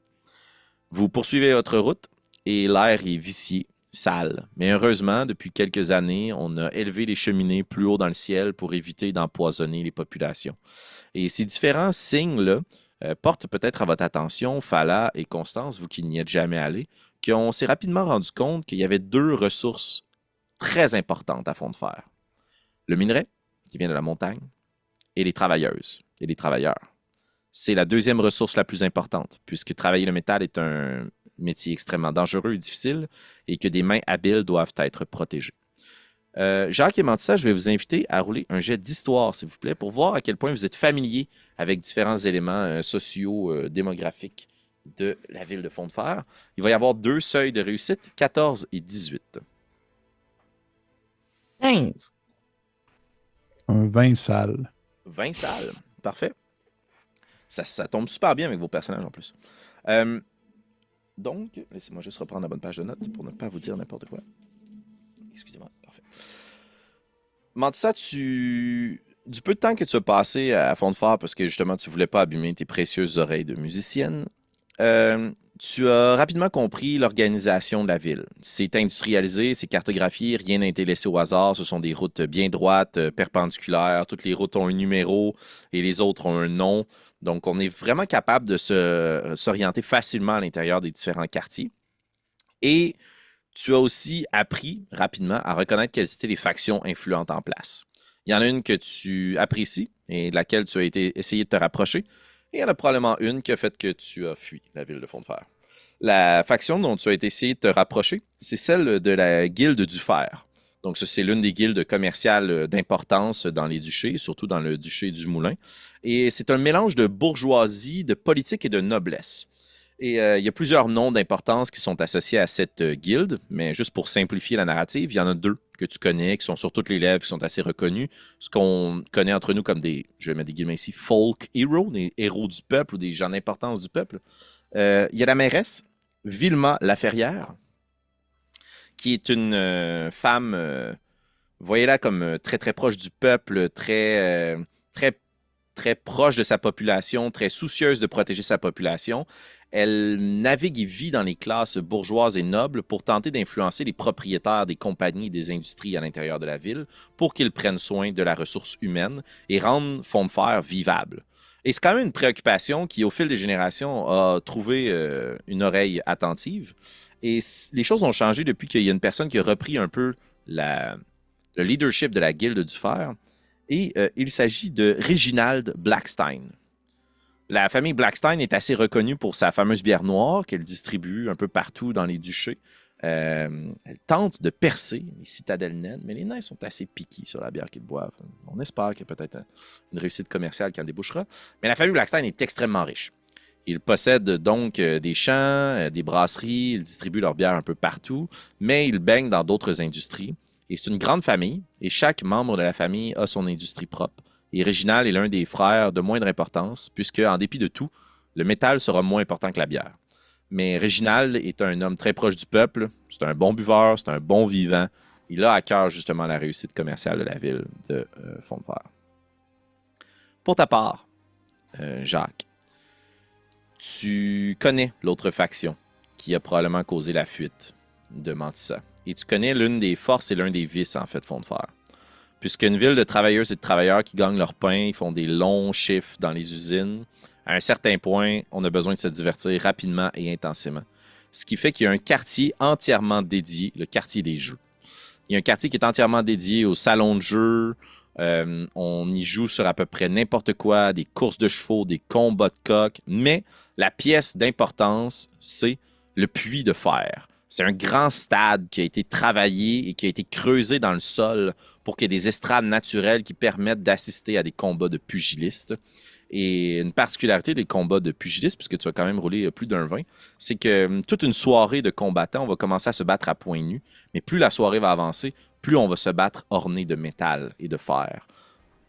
Vous poursuivez votre route et l'air est vicié, sale. Mais heureusement, depuis quelques années, on a élevé les cheminées plus haut dans le ciel pour éviter d'empoisonner les populations. Et ces différents signes-là portent peut-être à votre attention, Fala et Constance, vous qui n'y êtes jamais allés, qu'on s'est rapidement rendu compte qu'il y avait deux ressources très importantes à Fond de Fer. Le minerai, qui vient de la montagne, et les travailleuses et les travailleurs. C'est la deuxième ressource la plus importante, puisque travailler le métal est un métier extrêmement dangereux et difficile, et que des mains habiles doivent être protégées. Jacques et Mantissa, je vais vous inviter à rouler un jet d'histoire, s'il vous plaît, pour voir à quel point vous êtes familier avec différents éléments sociaux, démographiques de la ville de Fond de Fer. Il va y avoir deux seuils de réussite, 14 et 18. 15. Un vin sale. 20 salles. Parfait. Ça tombe super bien avec vos personnages en plus. Donc, laissez-moi juste reprendre la bonne page de notes pour ne pas vous dire n'importe quoi. Excusez-moi. Parfait. Mantissa, du peu de temps que tu as passé à Fond de Phare, parce que justement, tu voulais pas abîmer tes précieuses oreilles de musicienne, tu as rapidement compris l'organisation de la ville. C'est industrialisé, c'est cartographié, rien n'a été laissé au hasard. Ce sont des routes bien droites, perpendiculaires. Toutes les routes ont un numéro et les autres ont un nom. Donc, on est vraiment capable de s'orienter facilement à l'intérieur des différents quartiers. Et tu as aussi appris rapidement à reconnaître quelles étaient les factions influentes en place. Il y en a une que tu apprécies et de laquelle tu as essayé de te rapprocher. Et il y en a probablement une qui a fait que tu as fui la ville de Fond de Fer. La faction dont tu as essayé de te rapprocher, c'est celle de la Guilde du Fer. Donc, ça, c'est l'une des guildes commerciales d'importance dans les duchés, surtout dans le duché du Moulin. Et c'est un mélange de bourgeoisie, de politique et de noblesse. Et il y a plusieurs noms d'importance qui sont associés à cette guilde, mais juste pour simplifier la narrative, il y en a deux que tu connais, qui sont sur toutes les lèvres, qui sont assez reconnus. Ce qu'on connaît entre nous comme des, je vais mettre des guillemets ici, folk heroes, des héros du peuple ou des gens d'importance du peuple. Il y a la mairesse, Vilma Laferrière, qui est une femme, voyez-la comme très très proche du peuple, très proche de sa population, très soucieuse de protéger sa population. Elle navigue et vit dans les classes bourgeoises et nobles pour tenter d'influencer les propriétaires des compagnies et des industries à l'intérieur de la ville pour qu'ils prennent soin de la ressource humaine et rendent Fond de Fer vivable. Et c'est quand même une préoccupation qui, au fil des générations, a trouvé une oreille attentive. Et les choses ont changé depuis qu'il y a une personne qui a repris un peu le leadership de la Guilde du Fer. Et il s'agit de Reginald Blackstein. La famille Blackstein est assez reconnue pour sa fameuse bière noire qu'elle distribue un peu partout dans les duchés. Elle tente de percer les citadelles naines, mais les nains sont assez piqués sur la bière qu'ils boivent. On espère qu'il y a peut-être une réussite commerciale qui en débouchera. Mais la famille Blackstein est extrêmement riche. Ils possèdent donc des champs, des brasseries, ils distribuent leur bière un peu partout, mais ils baignent dans d'autres industries. Et c'est une grande famille, et chaque membre de la famille a son industrie propre. Et Réginald est l'un des frères de moindre importance, puisque, en dépit de tout, le métal sera moins important que la bière. Mais Réginald est un homme très proche du peuple, c'est un bon buveur, c'est un bon vivant. Il a à cœur justement la réussite commerciale de la ville de Fond de Fer. Pour ta part, Jacques, tu connais l'autre faction qui a probablement causé la fuite de Mantissa. Et tu connais l'une des forces et l'un des vices, en fait, Fond de Fer. Puisqu'une ville de travailleuses et de travailleurs qui gagnent leur pain, ils font des longs chiffres dans les usines, à un certain point, on a besoin de se divertir rapidement et intensément. Ce qui fait qu'il y a un quartier entièrement dédié, le quartier des jeux. Il y a un quartier qui est entièrement dédié au salon de jeux. On y joue sur à peu près n'importe quoi, des courses de chevaux, des combats de coqs. Mais la pièce d'importance, c'est le puits de fer. C'est un grand stade qui a été travaillé et qui a été creusé dans le sol pour qu'il y ait des estrades naturelles qui permettent d'assister à des combats de pugilistes. Et une particularité des combats de pugilistes, puisque tu as quand même roulé plus d'un 20, c'est que toute une soirée de combattants, on va commencer à se battre à poings nus, mais plus la soirée va avancer, plus on va se battre orné de métal et de fer.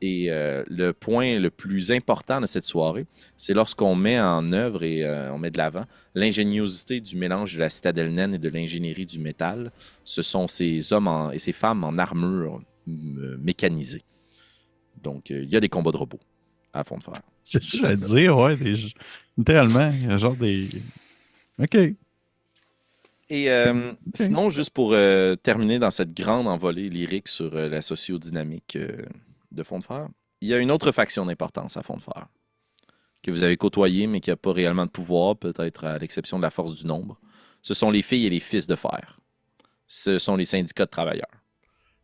Et le point le plus important de cette soirée, c'est lorsqu'on met en œuvre et on met de l'avant l'ingéniosité du mélange de la citadelle naine et de l'ingénierie du métal. Ce sont ces hommes et ces femmes en armure mécanisée. Donc, il y a des combats de robots à Fond de Fer. C'est ça, je vais dire, ouais, littéralement, genre des. OK. Et sinon, juste pour terminer dans cette grande envolée lyrique sur la sociodynamique de Fond de Fer, il y a une autre faction d'importance à Fond de Fer que vous avez côtoyée, mais qui n'a pas réellement de pouvoir, peut-être à l'exception de la force du nombre. Ce sont les filles et les fils de fer. Ce sont les syndicats de travailleurs.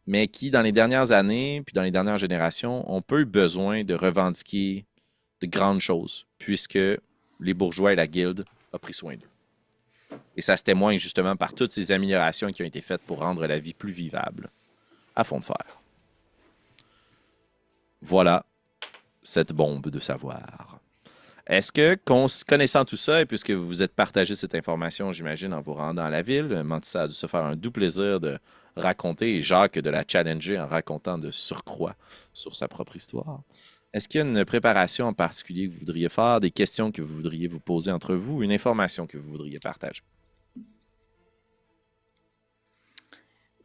Mais qui, dans les dernières années, puis dans les dernières générations, ont peu eu besoin de revendiquer de grandes choses, puisque les bourgeois et la guilde ont pris soin d'eux. Et ça se témoigne justement par toutes ces améliorations qui ont été faites pour rendre la vie plus vivable à Fond de Fer. Voilà cette bombe de savoir. Est-ce que, connaissant tout ça, et puisque vous vous êtes partagé cette information, j'imagine, en vous rendant à la ville, Mantissa a dû se faire un doux plaisir de raconter et Jacques de la challenger en racontant de surcroît sur sa propre histoire. Est-ce qu'il y a une préparation en particulier que vous voudriez faire, des questions que vous voudriez vous poser entre vous, une information que vous voudriez partager?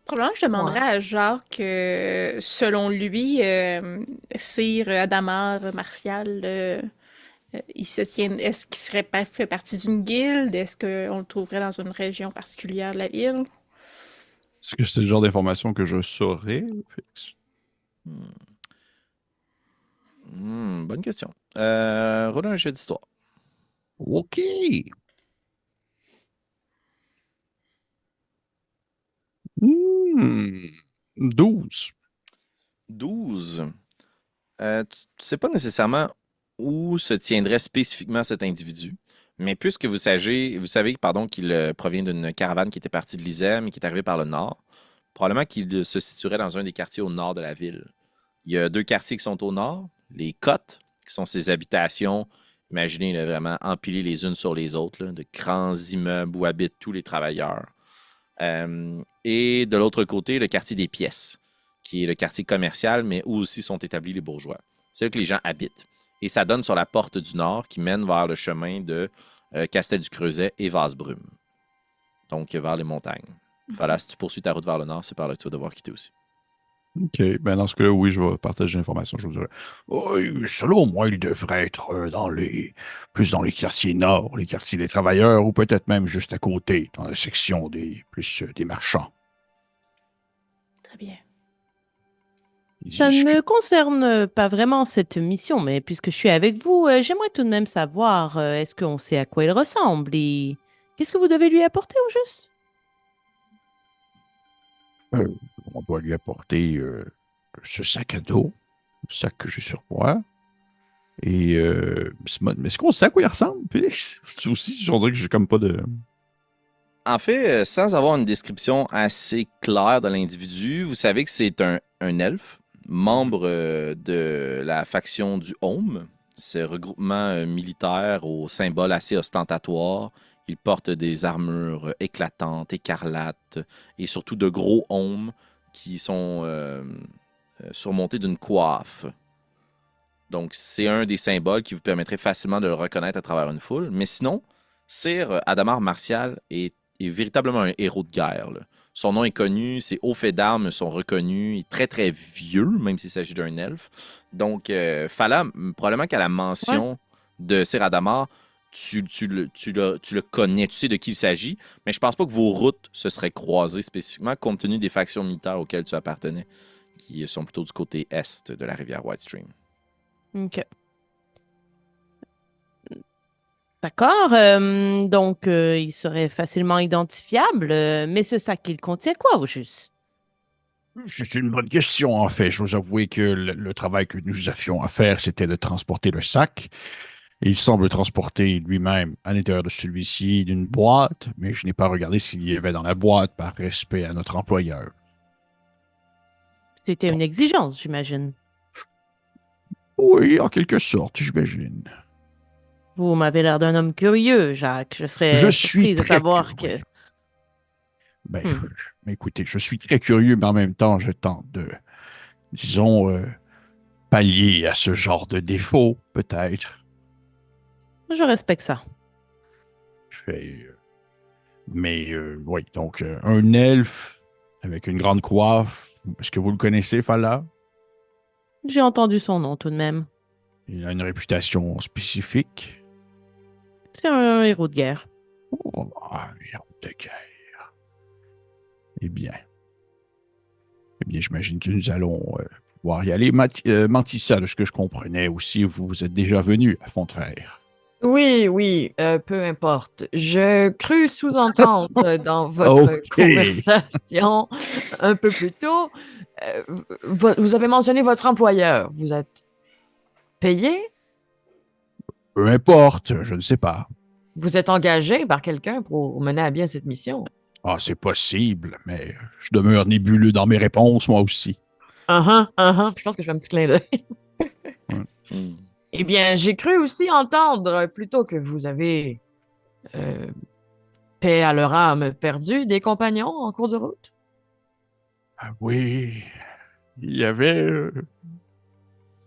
Probablement que je demanderais à Jacques, selon lui, Sir Adamar Martial, il se tient, est-ce qu'il serait fait partie d'une guilde? Est-ce qu'on le trouverait dans une région particulière de la ville? Est-ce que c'est le genre d'information que je saurais, Félix? Bonne question. Roulons un jeu d'histoire. OK. Hmm. 12. 12. Tu ne sais pas nécessairement où se tiendrait spécifiquement cet individu, mais puisque vous savez qu'il provient d'une caravane qui était partie de l'Isem et qui est arrivée par le nord, probablement qu'il se situerait dans un des quartiers au nord de la ville. Il y a 2 quartiers qui sont au nord, les Côtes, qui sont ces habitations, imaginez là, vraiment empilées les unes sur les autres, là, de grands immeubles où habitent tous les travailleurs. Et de l'autre côté, le quartier des Pièces, qui est le quartier commercial, mais où aussi sont établis les bourgeois. C'est là que les gens habitent. Et ça donne sur la porte du nord qui mène vers le chemin de Castel-du-Creuset et Vasse-Brume. Donc, vers les montagnes. Voilà, si tu poursuis ta route vers le nord, c'est par là que tu vas devoir quitter aussi. OK. Ben dans ce cas-là, oui, je vais partager l'information. Je vous dirais. Oui, selon moi, il devrait être plus dans les quartiers nord, les quartiers des travailleurs, ou peut-être même juste à côté, dans la section des marchands. Très bien. Ça ne me concerne pas vraiment cette mission, mais puisque je suis avec vous, j'aimerais tout de même savoir, est-ce qu'on sait à quoi il ressemble et qu'est-ce que vous devez lui apporter au juste? On doit lui apporter ce sac à dos, le sac que j'ai sur moi. Et mais est-ce qu'on sait à quoi il ressemble, Félix? C'est aussi, on dirait que j'ai comme pas de... En fait, sans avoir une description assez claire de l'individu, vous savez que c'est un elfe, membre de la faction du Home. C'est un regroupement militaire au symbole assez ostentatoire. Il porte des armures éclatantes, écarlates, et surtout de gros aumes qui sont surmontés d'une coiffe. Donc, c'est un des symboles qui vous permettrait facilement de le reconnaître à travers une foule. Mais sinon, Sir Adamar Martial est véritablement un héros de guerre, là. Son nom est connu, ses hauts faits d'armes sont reconnus, il est très très vieux, même s'il s'agit d'un elfe. Donc, Fala, probablement qu'à la mention de Sir Adamar, tu le connais, tu sais de qui il s'agit, mais je pense pas que vos routes se seraient croisées spécifiquement compte tenu des factions militaires auxquelles tu appartenais, qui sont plutôt du côté est de la rivière Whitestream. OK. D'accord. Donc, il serait facilement identifiable. Mais ce sac, il contient quoi, au juste? C'est une bonne question, en fait. Je vous avouer que le travail que nous avions à faire, c'était de transporter le sac. Et il semble transporter lui-même à l'intérieur de celui-ci d'une boîte, mais je n'ai pas regardé s'il y avait dans la boîte par respect à notre employeur. C'était une exigence, j'imagine. Oui, en quelque sorte, j'imagine. Vous m'avez l'air d'un homme curieux, Jacques. Je serais surprise de savoir que... Ben, mais écoutez, je suis très curieux, mais en même temps, je tente de, disons, pallier à ce genre de défaut, peut-être. Je respecte ça. Mais oui, donc un elfe avec une grande coiffe. Est-ce que vous le connaissez, Fala? J'ai entendu son nom tout de même. Il a une réputation spécifique. C'est un héros de guerre. Oh, un héros de guerre. Eh bien, j'imagine que nous allons pouvoir y aller. Mantissa, de ce que je comprenais aussi, vous êtes déjà venu à Font-de-Fer. Oui, peu importe. Je crus sous-entendre dans votre conversation un peu plus tôt. Vous avez mentionné votre employeur. Vous êtes payé? Peu importe, je ne sais pas. Vous êtes engagé par quelqu'un pour mener à bien cette mission? Ah, c'est possible, mais je demeure nébuleux dans mes réponses, moi aussi. Je pense que je fais un petit clin d'œil. Eh bien, j'ai cru aussi entendre, plutôt que vous avez, euh, paix à leur âme, perdu des compagnons en cours de route. Ah oui, il y avait euh,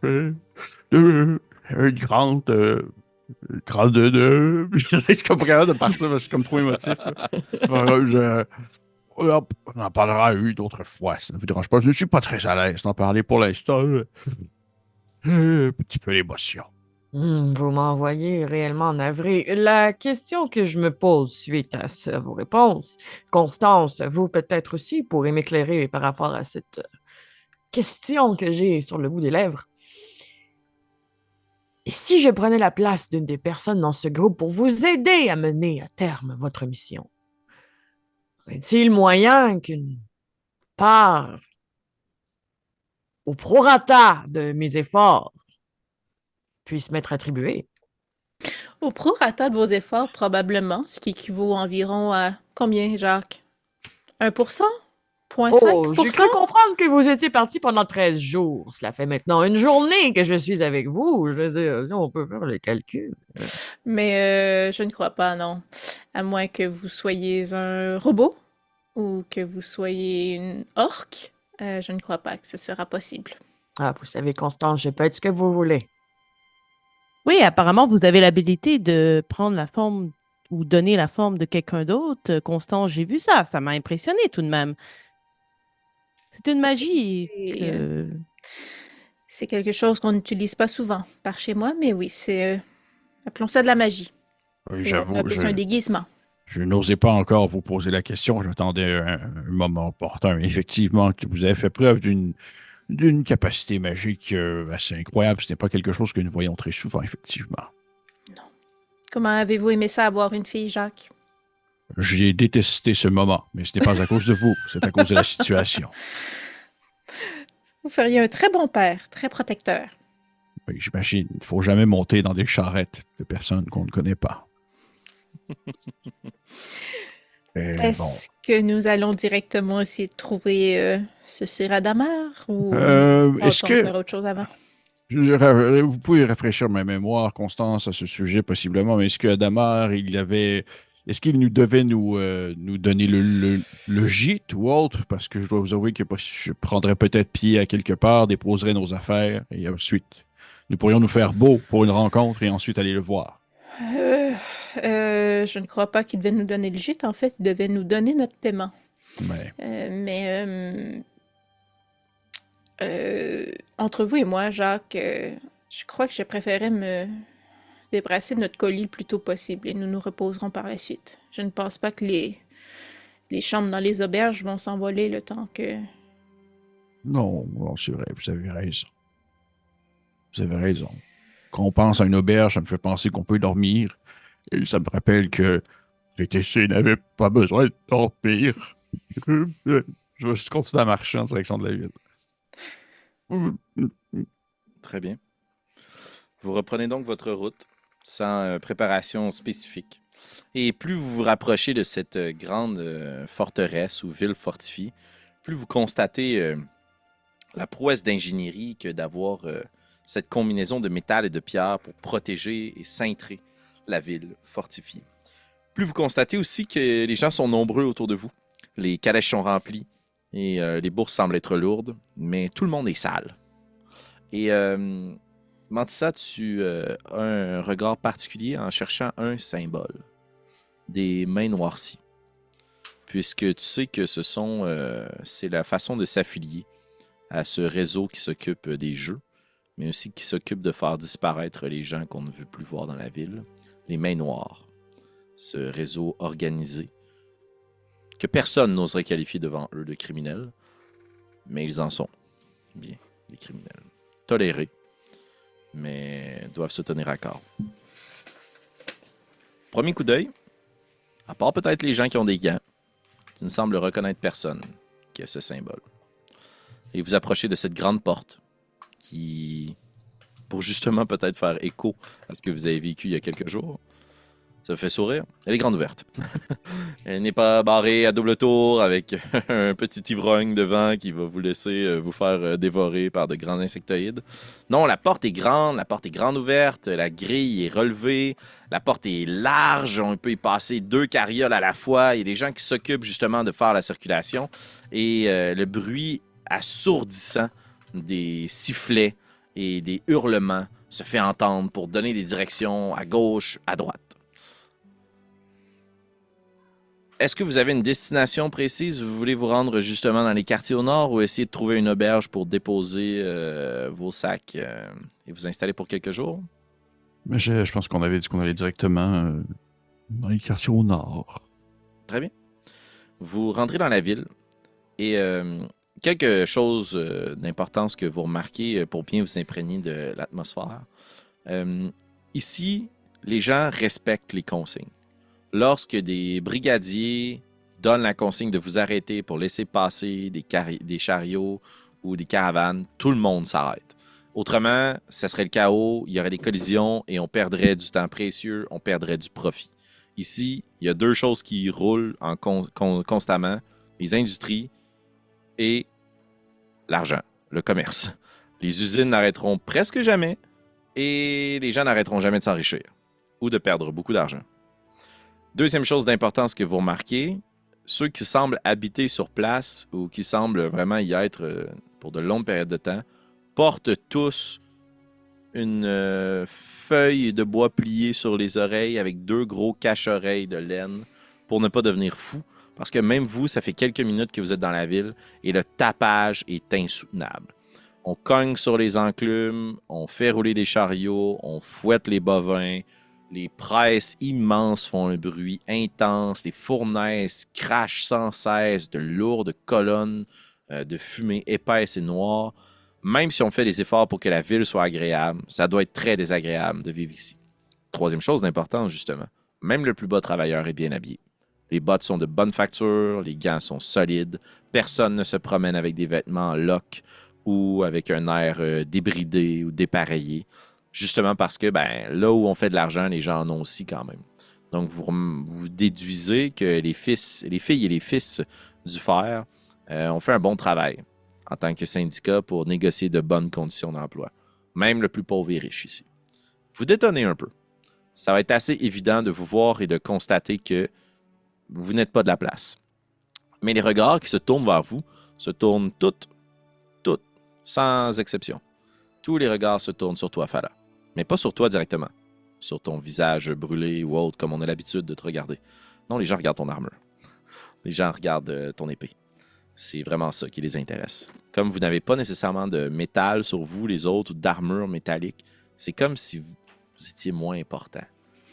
euh, une grande je sais, je suis comme pas capable de partir, parce que je suis comme trop émotif. Là. On en parlera une autre fois, ça ne vous dérange pas. Je ne suis pas très à l'aise d'en parler pour l'instant. Un petit peu d'émotion. Vous m'envoyez réellement navré. La question que je me pose suite à vos réponses, Constance, vous peut-être aussi pourrez m'éclairer par rapport à cette question que j'ai sur le bout des lèvres. Et si je prenais la place d'une des personnes dans ce groupe pour vous aider à mener à terme votre mission, est-il moyen qu'une part au prorata de mes efforts puisse m'être attribuée? Au prorata de vos efforts, probablement, ce qui équivaut environ à combien, Jacques? 1%? Oh, j'ai 0,5%? cru comprendre que vous étiez parti pendant 13 jours. Cela fait maintenant une journée que je suis avec vous. Je veux dire, on peut faire le calcul. Mais je ne crois pas, non. À moins que vous soyez un robot ou que vous soyez une orque, je ne crois pas que ce sera possible. Ah, vous savez, Constance, je peux être ce que vous voulez. Oui, apparemment, vous avez l'habilité de prendre la forme ou donner la forme de quelqu'un d'autre. Constance, j'ai vu ça. Ça m'a impressionné tout de même. C'est une magie Et, que... c'est quelque chose qu'on n'utilise pas souvent par chez moi, mais oui, c'est... appelons ça de la magie. Oui, On peut j'avoue, appeler ça un déguisement. je n'osais pas encore vous poser la question. J'attendais un moment opportun. Mais effectivement, que vous avez fait preuve d'une capacité magique assez incroyable. Ce n'est pas quelque chose que nous voyons très souvent, effectivement. Comment avez-vous aimé ça, avoir une fille, Jacques? J'ai détesté ce moment, mais ce n'est pas à cause de vous, c'est à cause de la situation. Vous feriez un très bon père, très protecteur. Oui, j'imagine, il ne faut jamais monter dans des charrettes de personnes qu'on ne connaît pas. Et bon. Est-ce que nous allons directement essayer de trouver ce Syrah d'Amar ou Est-ce va-t-on que faire autre chose avant? vous pouvez rafraîchir ma mémoire, Constance, à ce sujet possiblement, mais est-ce que Adamar, est-ce qu'il nous devait nous donner le gîte ou autre? Parce que je dois vous avouer que je prendrais peut-être pied à quelque part, déposerais nos affaires et ensuite nous pourrions nous faire beau pour une rencontre et ensuite aller le voir. Euh, je ne crois pas qu'il devait nous donner le gîte. En fait, il devait nous donner notre paiement. Mais Entre vous et moi, Jacques, je crois que je préférais me débarrasser de notre colis le plus tôt possible et nous nous reposerons par la suite. Je ne pense pas que les chambres dans les auberges vont s'envoler le temps que... non, non, c'est vrai, vous avez raison. Vous avez raison. Quand on pense à une auberge, ça me fait penser qu'on peut dormir. Et ça me rappelle que VTC n'avait pas besoin de dormir. Je vais juste continuer à marcher en direction de la ville. Très bien. Vous reprenez donc votre route sans préparation spécifique. Et plus vous vous rapprochez de cette grande forteresse ou ville fortifiée, plus vous constatez la prouesse d'ingénierie que d'avoir cette combinaison de métal et de pierre pour protéger et cintrer la ville fortifiée. Plus vous constatez aussi que les gens sont nombreux autour de vous. Les calèches sont remplies et les bourses semblent être lourdes, mais tout le monde est sale. Et Mantissa, tu as un regard particulier en cherchant un symbole, des mains noircies, puisque tu sais que c'est la façon de s'affilier à ce réseau qui s'occupe des jeux, mais aussi qui s'occupe de faire disparaître les gens qu'on ne veut plus voir dans la ville, les mains noires, ce réseau organisé que personne n'oserait qualifier devant eux de criminels, mais ils en sont, bien, des criminels, tolérés, mais doivent se tenir à corps. Premier coup d'œil, à part peut-être les gens qui ont des gants, tu ne sembles reconnaître personne qui a ce symbole. Et vous approchez de cette grande porte qui, pour justement peut-être faire écho à ce que vous avez vécu il y a quelques jours, Ça me fait sourire. Elle est grande ouverte. Elle n'est pas barrée à double tour avec un petit ivrogne devant qui va vous laisser vous faire dévorer par de grands insectoïdes. Non, la porte est grande ouverte, la grille est relevée, la porte est large, on peut y passer 2 carrioles à la fois. Il y a des gens qui s'occupent justement de faire la circulation et le bruit assourdissant des sifflets et des hurlements se fait entendre pour donner des directions à gauche, à droite. Est-ce que vous avez une destination précise? Vous voulez vous rendre justement dans les quartiers au nord ou essayer de trouver une auberge pour déposer vos sacs et vous installer pour quelques jours? Mais je pense qu'on avait dit qu'on allait directement dans les quartiers au nord. Très bien. Vous rentrez dans la ville et quelque chose d'importance que vous remarquez pour bien vous imprégner de l'atmosphère. Ici, les gens respectent les consignes. Lorsque des brigadiers donnent la consigne de vous arrêter pour laisser passer des chariots ou des caravanes, tout le monde s'arrête. Autrement, ça serait le chaos, il y aurait des collisions et on perdrait du temps précieux, on perdrait du profit. Ici, il y a 2 choses qui roulent constamment, les industries et l'argent, le commerce. Les usines n'arrêteront presque jamais et les gens n'arrêteront jamais de s'enrichir ou de perdre beaucoup d'argent. Deuxième chose d'importance que vous remarquez, ceux qui semblent habiter sur place ou qui semblent vraiment y être pour de longues périodes de temps, portent tous une feuille de bois pliée sur les oreilles avec 2 gros cache-oreilles de laine pour ne pas devenir fou. Parce que même vous, ça fait quelques minutes que vous êtes dans la ville et le tapage est insoutenable. On cogne sur les enclumes, on fait rouler des chariots, on fouette les bovins. Les presses immenses font un bruit intense. Les fournaises crachent sans cesse de lourdes colonnes de fumée épaisse et noire. Même si on fait des efforts pour que la ville soit agréable, ça doit être très désagréable de vivre ici. Troisième chose d'importance, justement. Même le plus bas travailleur est bien habillé. Les bottes sont de bonne facture, les gants sont solides. Personne ne se promène avec des vêtements en loques ou avec un air débridé ou dépareillé. Justement parce que là où on fait de l'argent, les gens en ont aussi quand même. Donc, vous déduisez que les filles et les fils du fer ont fait un bon travail en tant que syndicat pour négocier de bonnes conditions d'emploi. Même le plus pauvre est riche ici. Vous détonnez un peu. Ça va être assez évident de vous voir et de constater que vous n'êtes pas de la place. Mais les regards qui se tournent vers vous se tournent toutes, sans exception. Tous les regards se tournent sur toi, Fala. Mais pas sur toi directement. Sur ton visage brûlé ou autre, comme on a l'habitude de te regarder. Non, les gens regardent ton armure. Les gens regardent ton épée. C'est vraiment ça qui les intéresse. Comme vous n'avez pas nécessairement de métal sur vous, les autres, ou d'armure métallique, c'est comme si vous étiez moins important.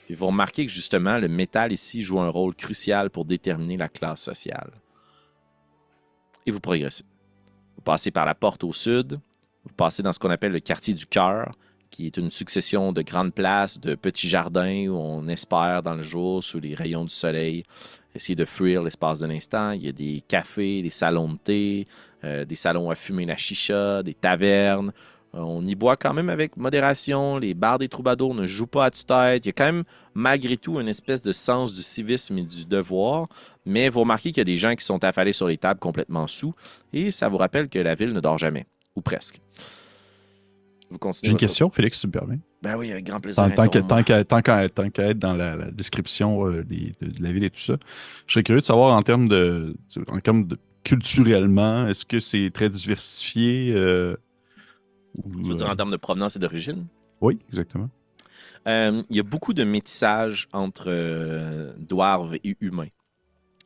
Et vous remarquez que justement, le métal ici joue un rôle crucial pour déterminer la classe sociale. Et vous progressez. Vous passez par la porte au sud, vous passez dans ce qu'on appelle le quartier du cœur, qui est une succession de grandes places, de petits jardins où on espère dans le jour, sous les rayons du soleil, essayer de fuir l'espace d'un instant. Il y a des cafés, des salons de thé, des salons à fumer la chicha, des tavernes. On y boit quand même avec modération. Les bars des troubadours ne jouent pas à tue-tête. Il y a quand même, malgré tout, une espèce de sens du civisme et du devoir. Mais vous remarquez qu'il y a des gens qui sont affalés sur les tables complètement sous. Et ça vous rappelle que la ville ne dort jamais. Ou presque. J'ai une question, Félix, si tu me permets. Ben oui, avec grand plaisir. Tant qu'à être dans la description de la ville et tout ça, je serais curieux de savoir en termes de culturellement, est-ce que c'est très diversifié? Je veux dire en termes de provenance et d'origine? Oui, exactement. Il y a beaucoup de métissage entre dwarves et humains.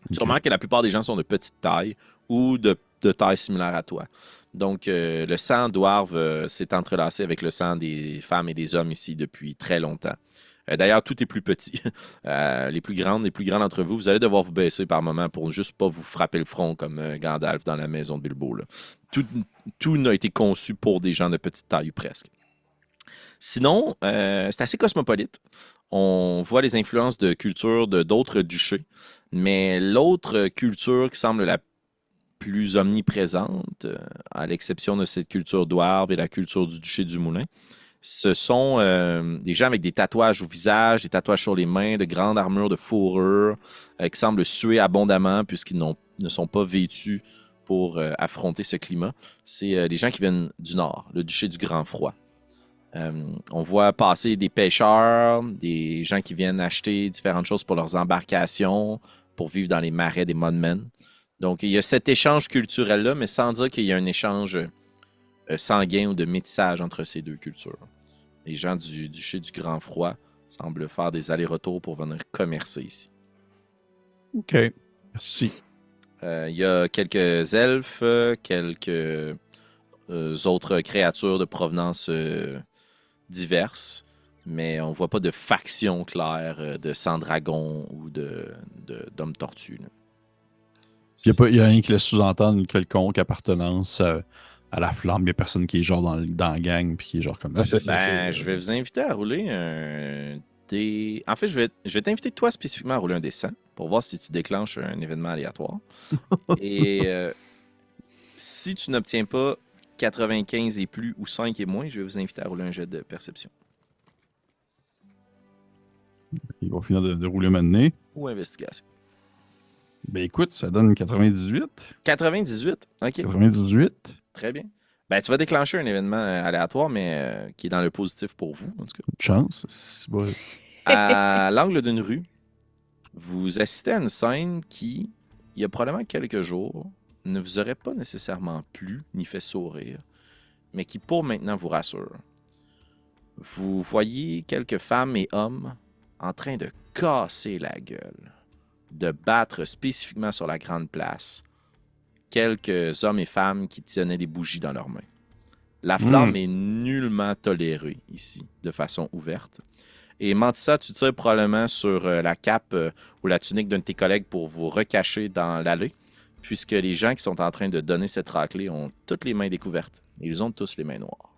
Okay. Tu remarques que la plupart des gens sont de petite taille ou de taille similaire à toi. Donc, le sang dwarve s'est entrelacé avec le sang des femmes et des hommes ici depuis très longtemps. D'ailleurs, tout est plus petit. Les plus grands d'entre vous, vous allez devoir vous baisser par moment pour juste pas vous frapper le front comme Gandalf dans la maison de Bilbo. Là. Tout n'a été conçu pour des gens de petite taille ou presque. Sinon, c'est assez cosmopolite. On voit les influences de culture de d'autres duchés, mais l'autre culture qui semble la plus omniprésente, à l'exception de cette culture dwarve et la culture du duché du Moulin, Ce sont des gens avec des tatouages au visage, des tatouages sur les mains, de grandes armures de fourrure, qui semblent suer abondamment puisqu'ils ne sont pas vêtus pour affronter ce climat. C'est des gens qui viennent du nord, le duché du Grand Froid. On voit passer des pêcheurs, des gens qui viennent acheter différentes choses pour leurs embarcations, pour vivre dans les marais des Mudmen. Donc, il y a cet échange culturel-là, mais sans dire qu'il y a un échange sanguin ou de métissage entre ces deux cultures. Les gens du duché du Grand Froid semblent faire des allers-retours pour venir commercer ici. OK. Merci. Il y a quelques elfes, quelques autres créatures de provenance diverses, mais on ne voit pas de faction claire de sans-dragons ou d'hommes tortues. Il n'y a rien qui laisse sous-entendre une quelconque appartenance à la flamme. Il n'y a personne qui est genre dans la gang puis qui est genre comme... Ben, je vais vous inviter à rouler un dé... En fait, je vais t'inviter toi spécifiquement à rouler un dé 100 pour voir si tu déclenches un événement aléatoire. Et si tu n'obtiens pas 95 et plus ou 5 et moins, je vais vous inviter à rouler un jet de perception. Ils vont finir de rouler maintenant. Ou investigation. Ben écoute, ça donne 98. 98? OK. 98. Très bien. Ben, tu vas déclencher un événement aléatoire, mais qui est dans le positif pour vous, en tout cas. Une chance. C'est bon. À l'angle d'une rue, vous assistez à une scène qui, il y a probablement quelques jours, ne vous aurait pas nécessairement plu ni fait sourire, mais qui pour maintenant vous rassure. Vous voyez quelques femmes et hommes en train de casser la gueule, de battre spécifiquement sur la grande place quelques hommes et femmes qui tenaient des bougies dans leurs mains. La flamme est nullement tolérée ici, de façon ouverte. Et Mantissa, tu tires probablement sur la cape ou la tunique d'un de tes collègues pour vous recacher dans l'allée, puisque les gens qui sont en train de donner cette raclée ont toutes les mains découvertes. Et ils ont tous les mains noires.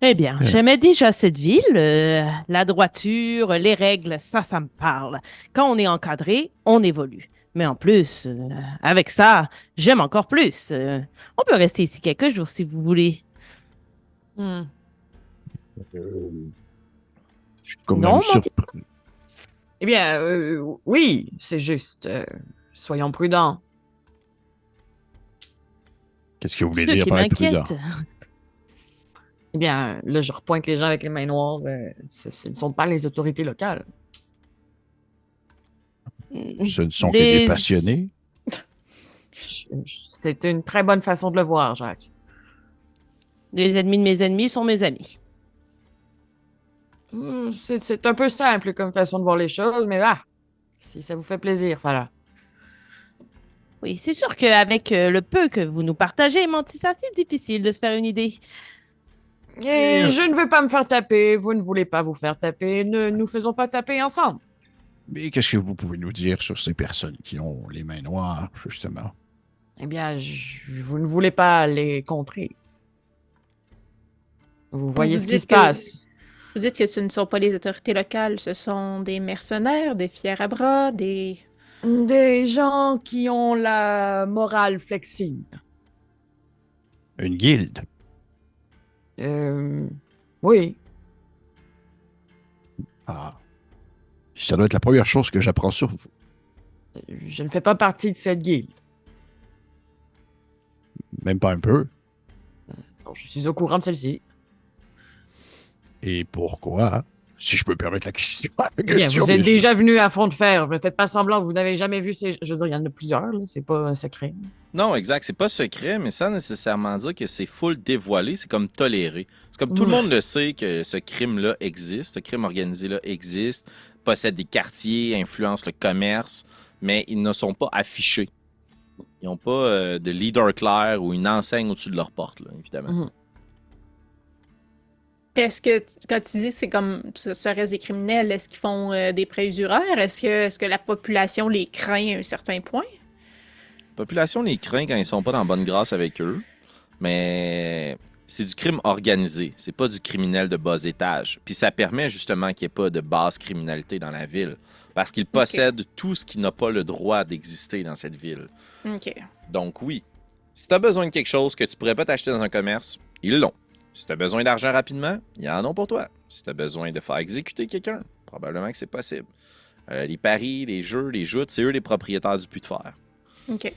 Eh bien, j'aimais déjà cette ville. La droiture, les règles, ça me parle. Quand on est encadré, on évolue. Mais en plus, avec ça, j'aime encore plus. On peut rester ici quelques jours si vous voulez. Hmm. Je suis quand même Non, surpris. Eh bien, oui, c'est juste. Soyons prudents. Qu'est-ce que vous voulez Ce dire qui par être prudent? m'inquiète, Eh bien, là, je repointe les gens avec les mains noires. Ce ne sont pas les autorités locales. Ce ne sont que des passionnés. C'est une très bonne façon de le voir, Jacques. les ennemis de mes ennemis sont mes amis. C'est un peu simple comme façon de voir les choses, mais si ça vous fait plaisir, voilà. Oui, c'est sûr qu'avec le peu que vous nous partagez, Mantissa, c'est difficile de se faire une idée. Et je ne veux pas me faire taper, vous ne voulez pas vous faire taper, ne nous faisons pas taper ensemble. Mais qu'est-ce que vous pouvez nous dire sur ces personnes qui ont les mains noires, justement? Eh bien, vous ne voulez pas les contrer. Vous voyez ce qui se passe. Vous dites que ce ne sont pas les autorités locales, ce sont des mercenaires, des fiers à bras, des gens qui ont la morale flexible. Une guilde? Oui. Ah. Ça doit être la première chose que j'apprends sur vous. Je ne fais pas partie de cette guilde. Même pas un peu. Non, je suis au courant de celle-ci. Et pourquoi? Si je peux permettre la question. Bien, vous êtes déjà venu à fond de fer. Ne faites pas semblant que vous n'avez jamais vu ces... Je veux dire, il y en a plusieurs, là. C'est pas un secret. Non, exact. C'est pas secret, mais sans nécessairement dire que c'est full dévoilé. C'est comme toléré. C'est comme tout le monde le sait que ce crime-là existe, ce crime organisé-là existe, possède des quartiers, influence le commerce, mais ils ne sont pas affichés. Ils n'ont pas de leader clair ou une enseigne au-dessus de leur porte, là, évidemment. Est-ce que, quand tu dis que c'est comme ce reste des criminels, est-ce qu'ils font des prêts usuraires? Est-ce que la population les craint à un certain point? La population les craint quand ils sont pas dans bonne grâce avec eux, mais c'est du crime organisé, c'est pas du criminel de bas étage. Puis ça permet justement qu'il n'y ait pas de basse criminalité dans la ville, parce qu'ils possèdent tout ce qui n'a pas le droit d'exister dans cette ville. OK. Donc oui, Si tu as besoin de quelque chose que tu pourrais pas t'acheter dans un commerce, ils l'ont. Si tu as besoin d'argent rapidement, ils en ont pour toi. Si tu as besoin de faire exécuter quelqu'un, probablement que c'est possible. Les paris, les jeux, les joutes, c'est eux les propriétaires du puits de fer. OK.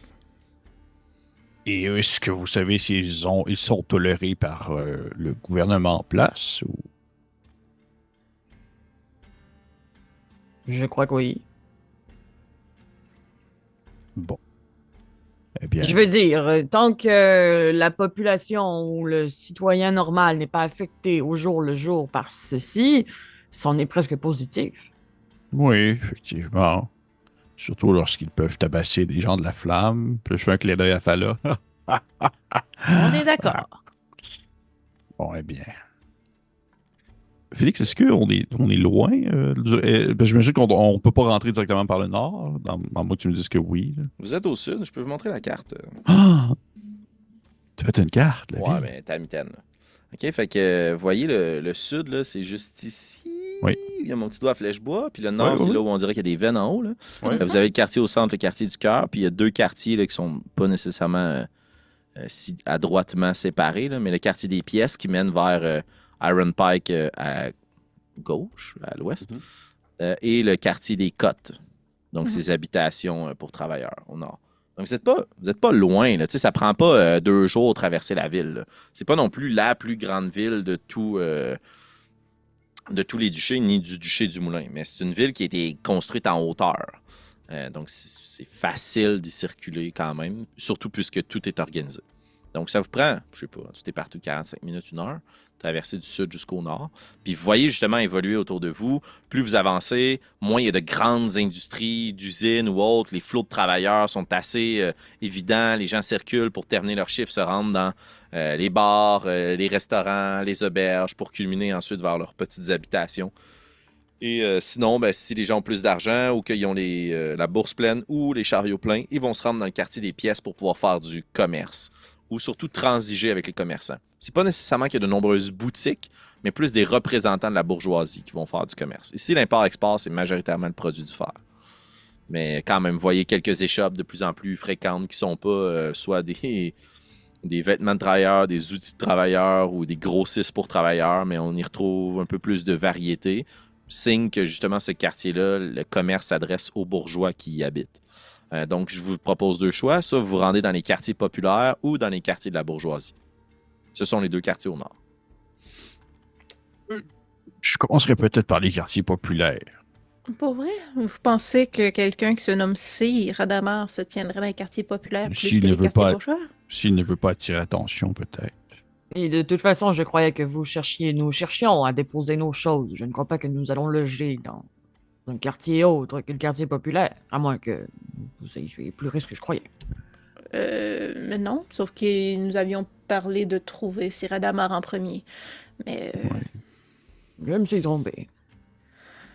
Et est-ce que vous savez s'ils sont tolérés par le gouvernement en place? Ou... Je crois que oui. Bon. Eh bien, Je veux dire, tant que la population ou le citoyen normal n'est pas affecté au jour le jour par ceci, c'en est presque positif. oui, effectivement. Surtout lorsqu'ils peuvent tabasser des gens de la flamme. Puis je fais un clin d'œil à Fala. On est d'accord. Bon, eh bien. Félix, est-ce qu'on est loin? J'imagine qu'on ne peut pas rentrer directement par le nord, à moins que tu me dises que oui. Là. Vous êtes au sud, je peux vous montrer la carte. Ah! Tu as fait une carte, la Ouais, ville. mais t'es à mitaine. Là. OK, fait que, vous voyez, le sud, là, c'est juste ici. Oui. Il y a mon petit doigt à flèche-bois. Puis le nord, Oui, c'est oui. là où on dirait qu'il y a des veines en haut. Là. Ouais. Là, vous avez le quartier au centre, le quartier du cœur. Puis il y a deux quartiers là, qui sont pas nécessairement si adroitement séparés. Là, mais le quartier des pièces qui mène vers Iron Pike à gauche, à l'ouest. Et le quartier des Côtes. Donc, ces habitations pour travailleurs au nord. Donc, vous n'êtes pas loin. Là. Ça prend pas 2 jours de traverser la ville. Là. C'est pas non plus la plus grande ville de tous les duchés, ni du duché du Moulin. Mais c'est une ville qui a été construite en hauteur. Donc, c'est facile d'y circuler quand même, surtout puisque tout est organisé. Donc, ça vous prend, je sais pas, tout est partout 45 minutes, 1 heure, traverser du sud jusqu'au nord. Puis vous voyez justement évoluer autour de vous. Plus vous avancez, moins il y a de grandes industries, d'usines ou autres. Les flots de travailleurs sont assez évidents. Les gens circulent pour terminer leur chiffre, se rendre dans les bars, les restaurants, les auberges pour culminer ensuite vers leurs petites habitations. Et sinon, ben, si les gens ont plus d'argent ou qu'ils ont la bourse pleine ou les chariots pleins, ils vont se rendre dans le quartier des pièces pour pouvoir faire du commerce ou surtout transiger avec les commerçants. C'est pas nécessairement qu'il y a de nombreuses boutiques, mais plus des représentants de la bourgeoisie qui vont faire du commerce. Ici, l'import-export, c'est majoritairement le produit du fer. Mais quand même, vous voyez quelques échoppes de plus en plus fréquentes qui sont pas soit des vêtements de travailleurs, des outils de travailleurs ou des grossistes pour travailleurs, mais on y retrouve un peu plus de variété. Signe que justement, ce quartier-là, le commerce s'adresse aux bourgeois qui y habitent. Donc, je vous propose 2 choix. Soit vous vous rendez dans les quartiers populaires ou dans les quartiers de la bourgeoisie. Ce sont les 2 quartiers au nord. Je commencerai peut-être par les quartiers populaires. Pour vrai? Vous pensez que quelqu'un qui se nomme Sir Adamar se tiendrait dans les quartiers populaires plus S'il que ne les veut quartiers pas- bourgeois? S'il ne veut pas attirer l'attention, peut-être. Et de toute façon, je croyais que nous cherchions à déposer nos choses. Je ne crois pas que nous allons loger dans un quartier autre que le quartier populaire, à moins que vous ayez plus riche que je croyais. Mais non, sauf que nous avions parlé de trouver Sir Adamar en premier. Mais Je me suis trompé.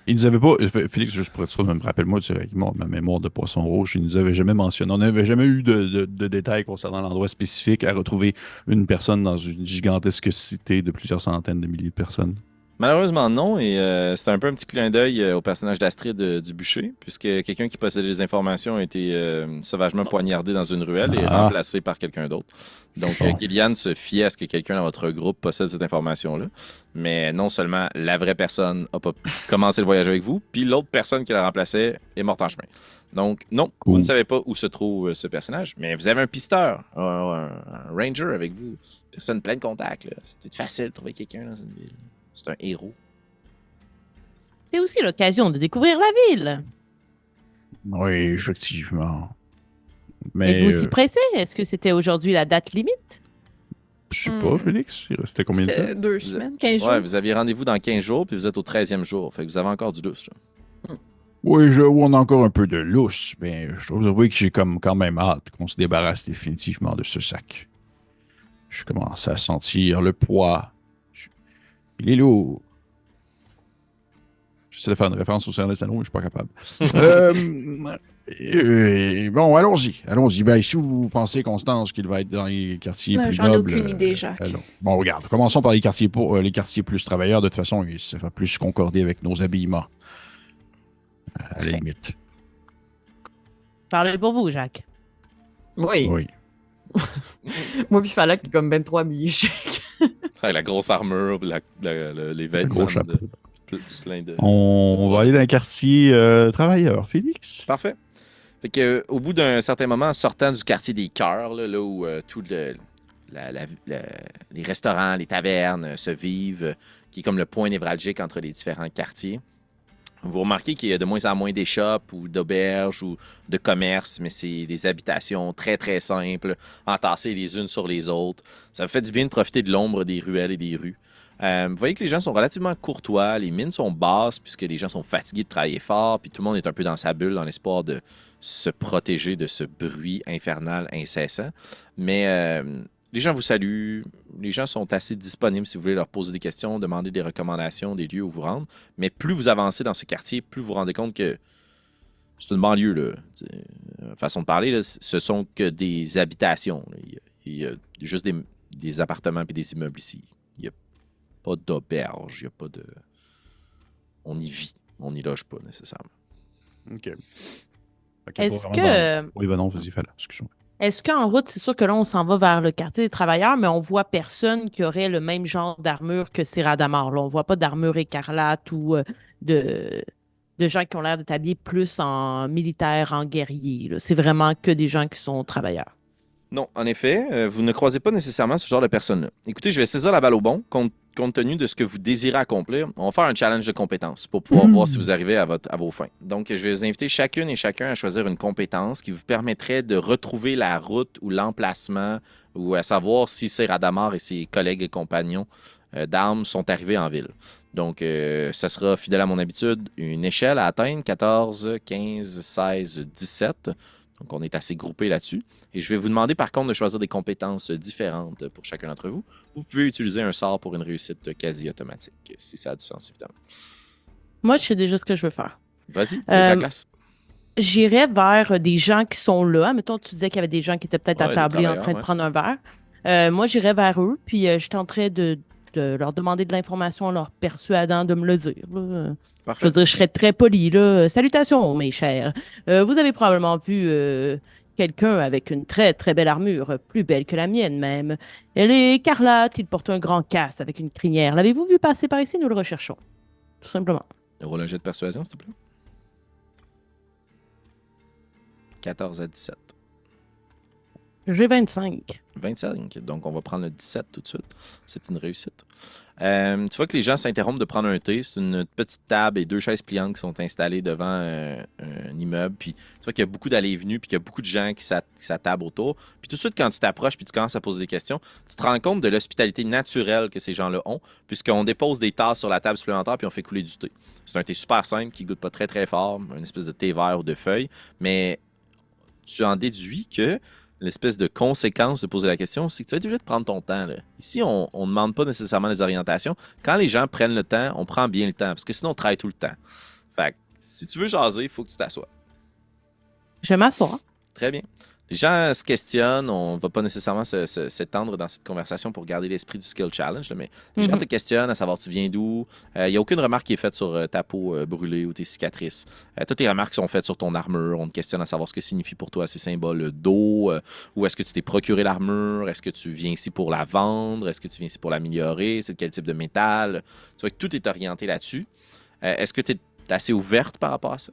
Il nous avait pas. Félix, juste pour être sûr, rappelle-moi directement ma mémoire de poisson rouge, il nous avait jamais mentionné. On n'avait jamais eu de détails concernant l'endroit spécifique à retrouver une personne dans une gigantesque cité de plusieurs centaines de milliers de personnes. Malheureusement, non. Et c'est un peu un petit clin d'œil au personnage d'Astrid du bûcher, puisque quelqu'un qui possédait des informations a été sauvagement poignardé dans une ruelle et Ah. remplacé par quelqu'un d'autre. Donc, Bon. Gillian se fiait à ce que quelqu'un dans votre groupe possède cette information-là. Mais non seulement la vraie personne n'a pas commencé le voyage avec vous, puis l'autre personne qui la remplaçait est morte en chemin. Donc, non, vous Cool. ne savez pas où se trouve ce personnage, mais vous avez un pisteur, un ranger avec vous. Personne plein de contacts. Là. C'est facile de trouver quelqu'un dans une ville. C'est un héros. C'est aussi l'occasion de découvrir la ville. Oui, effectivement. Mais Êtes-vous y pressé? Est-ce que c'était aujourd'hui la date limite? je sais pas, Félix, il restait combien de c'était temps? 2 semaines, 15 jours. Ouais, vous aviez rendez-vous dans 15 jours, puis vous êtes au 13e jour. Fait que vous avez encore du lousse. Là. Oui, on a encore un peu de lousse, mais je dois vous avouer que j'ai quand même hâte qu'on se débarrasse définitivement de ce sac. Je commence à sentir le poids. Il est lourd. J'essaie de faire une référence au Seigneur des Anneaux, mais je suis pas capable. Bon, allons-y. Ben, si vous pensez, Constance, qu'il va être dans les quartiers Ouais, plus j'en ai nobles... aucune idée, Jacques. allons. Bon, regarde, commençons par les quartiers plus travailleurs. De toute façon, ça va plus concorder avec nos habillements. À la limite. Parlez pour vous, Jacques. Oui. Oui. Moi, puis Falak, qui est comme 23 habillés chic. Avec la grosse armure, les vêtements. gros chapeau. Plein de... On va aller dans un quartier travailleur, Félix. Parfait. Fait que, au bout d'un certain moment, sortant du quartier des cœurs, là où tous les restaurants, les tavernes se vivent, qui est comme le point névralgique entre les différents quartiers, vous remarquez qu'il y a de moins en moins d'échoppes ou d'auberges ou de commerces, mais c'est des habitations très, très simples, entassées les unes sur les autres. Ça vous fait du bien de profiter de l'ombre des ruelles et des rues. Vous voyez que les gens sont relativement courtois, les mines sont basses puisque les gens sont fatigués de travailler fort, puis tout le monde est un peu dans sa bulle dans l'espoir de se protéger de ce bruit infernal incessant. Mais les gens vous saluent, les gens sont assez disponibles si vous voulez leur poser des questions, demander des recommandations, des lieux où vous rendre. Mais plus vous avancez dans ce quartier, plus vous vous rendez compte que c'est une banlieue, là. Façon de parler, là, ce sont que des habitations. Là. Il y a juste des appartements et des immeubles ici. Il n'y a pas d'auberge, il n'y a pas de... On y vit, on n'y loge pas nécessairement. OK. Est-ce que... Oui, non, vas-y, Falak, excuse-moi. Est-ce qu'en route, c'est sûr que là, on s'en va vers le quartier des travailleurs, mais on voit personne qui aurait le même genre d'armure que Siradamar. Là, on voit pas d'armure écarlate ou de gens qui ont l'air d'être habillés plus en militaire, en guerrier. Là. C'est vraiment que des gens qui sont travailleurs. Non, en effet, vous ne croisez pas nécessairement ce genre de personnes-là. Écoutez, je vais saisir la balle au bon, compte tenu de ce que vous désirez accomplir. On va faire un challenge de compétences pour pouvoir voir si vous arrivez à vos fins. Donc, je vais vous inviter chacune et chacun à choisir une compétence qui vous permettrait de retrouver la route ou l'emplacement ou à savoir si Siradamar et ses collègues et compagnons d'armes sont arrivés en ville. Donc, ça sera, fidèle à mon habitude, une échelle à atteindre, 14, 15, 16, 17. Donc, on est assez groupé là-dessus. Et je vais vous demander, par contre, de choisir des compétences différentes pour chacun d'entre vous. Vous pouvez utiliser un sort pour une réussite quasi automatique, si ça a du sens, évidemment. Moi, je sais déjà ce que je veux faire. Vas-y, la classe. J'irais vers des gens qui sont là. Mettons, tu disais qu'il y avait des gens qui étaient peut-être attablés en train de prendre un verre. Moi, j'irais vers eux, puis je tenterais de leur demander de l'information en leur persuadant de me le dire. Là. Je veux dire, je serais très poli. Là. Salutations, mes chers. Vous avez probablement vu quelqu'un avec une très, très belle armure, plus belle que la mienne même. Elle est écarlate, il porte un grand casque avec une crinière. L'avez-vous vu passer par ici? Nous le recherchons. Tout simplement. Roule un jet de persuasion, s'il te plaît. 14 à 17. J'ai 25. 25, donc on va prendre le 17 tout de suite. C'est une réussite. Tu vois que les gens s'interrompent de prendre un thé. C'est une petite table et 2 chaises pliantes qui sont installées devant un immeuble. Puis tu vois qu'il y a beaucoup d'allées et venues, puis qu'il y a beaucoup de gens qui s'attablent autour. Puis tout de suite, quand tu t'approches puis tu commences à poser des questions, tu te rends compte de l'hospitalité naturelle que ces gens-là ont, puisqu'on dépose des tasses sur la table supplémentaire puis on fait couler du thé. C'est un thé super simple qui goûte pas très très fort, une espèce de thé vert ou de feuilles, mais tu en déduis que l'espèce de conséquence de poser la question, c'est que tu vas être obligé de prendre ton temps. Là. Ici, on ne demande pas nécessairement les orientations. Quand les gens prennent le temps, on prend bien le temps, parce que sinon, on travaille tout le temps. Fait que, si tu veux jaser, il faut que tu t'assoies. Je m'assois. Très bien. Les gens se questionnent, on ne va pas nécessairement s'étendre dans cette conversation pour garder l'esprit du skill challenge, là, mais les gens te questionnent à savoir tu viens d'où. Il n'y a aucune remarque qui est faite sur ta peau brûlée ou tes cicatrices. Toutes les remarques sont faites sur ton armure. On te questionne à savoir ce que signifie pour toi ces symboles d'eau. Où est-ce que tu t'es procuré l'armure? Est-ce que tu viens ici pour la vendre? Est-ce que tu viens ici pour l'améliorer? C'est de quel type de métal? Tu vois que tout est orienté là-dessus. Est-ce que tu es assez ouverte par rapport à ça?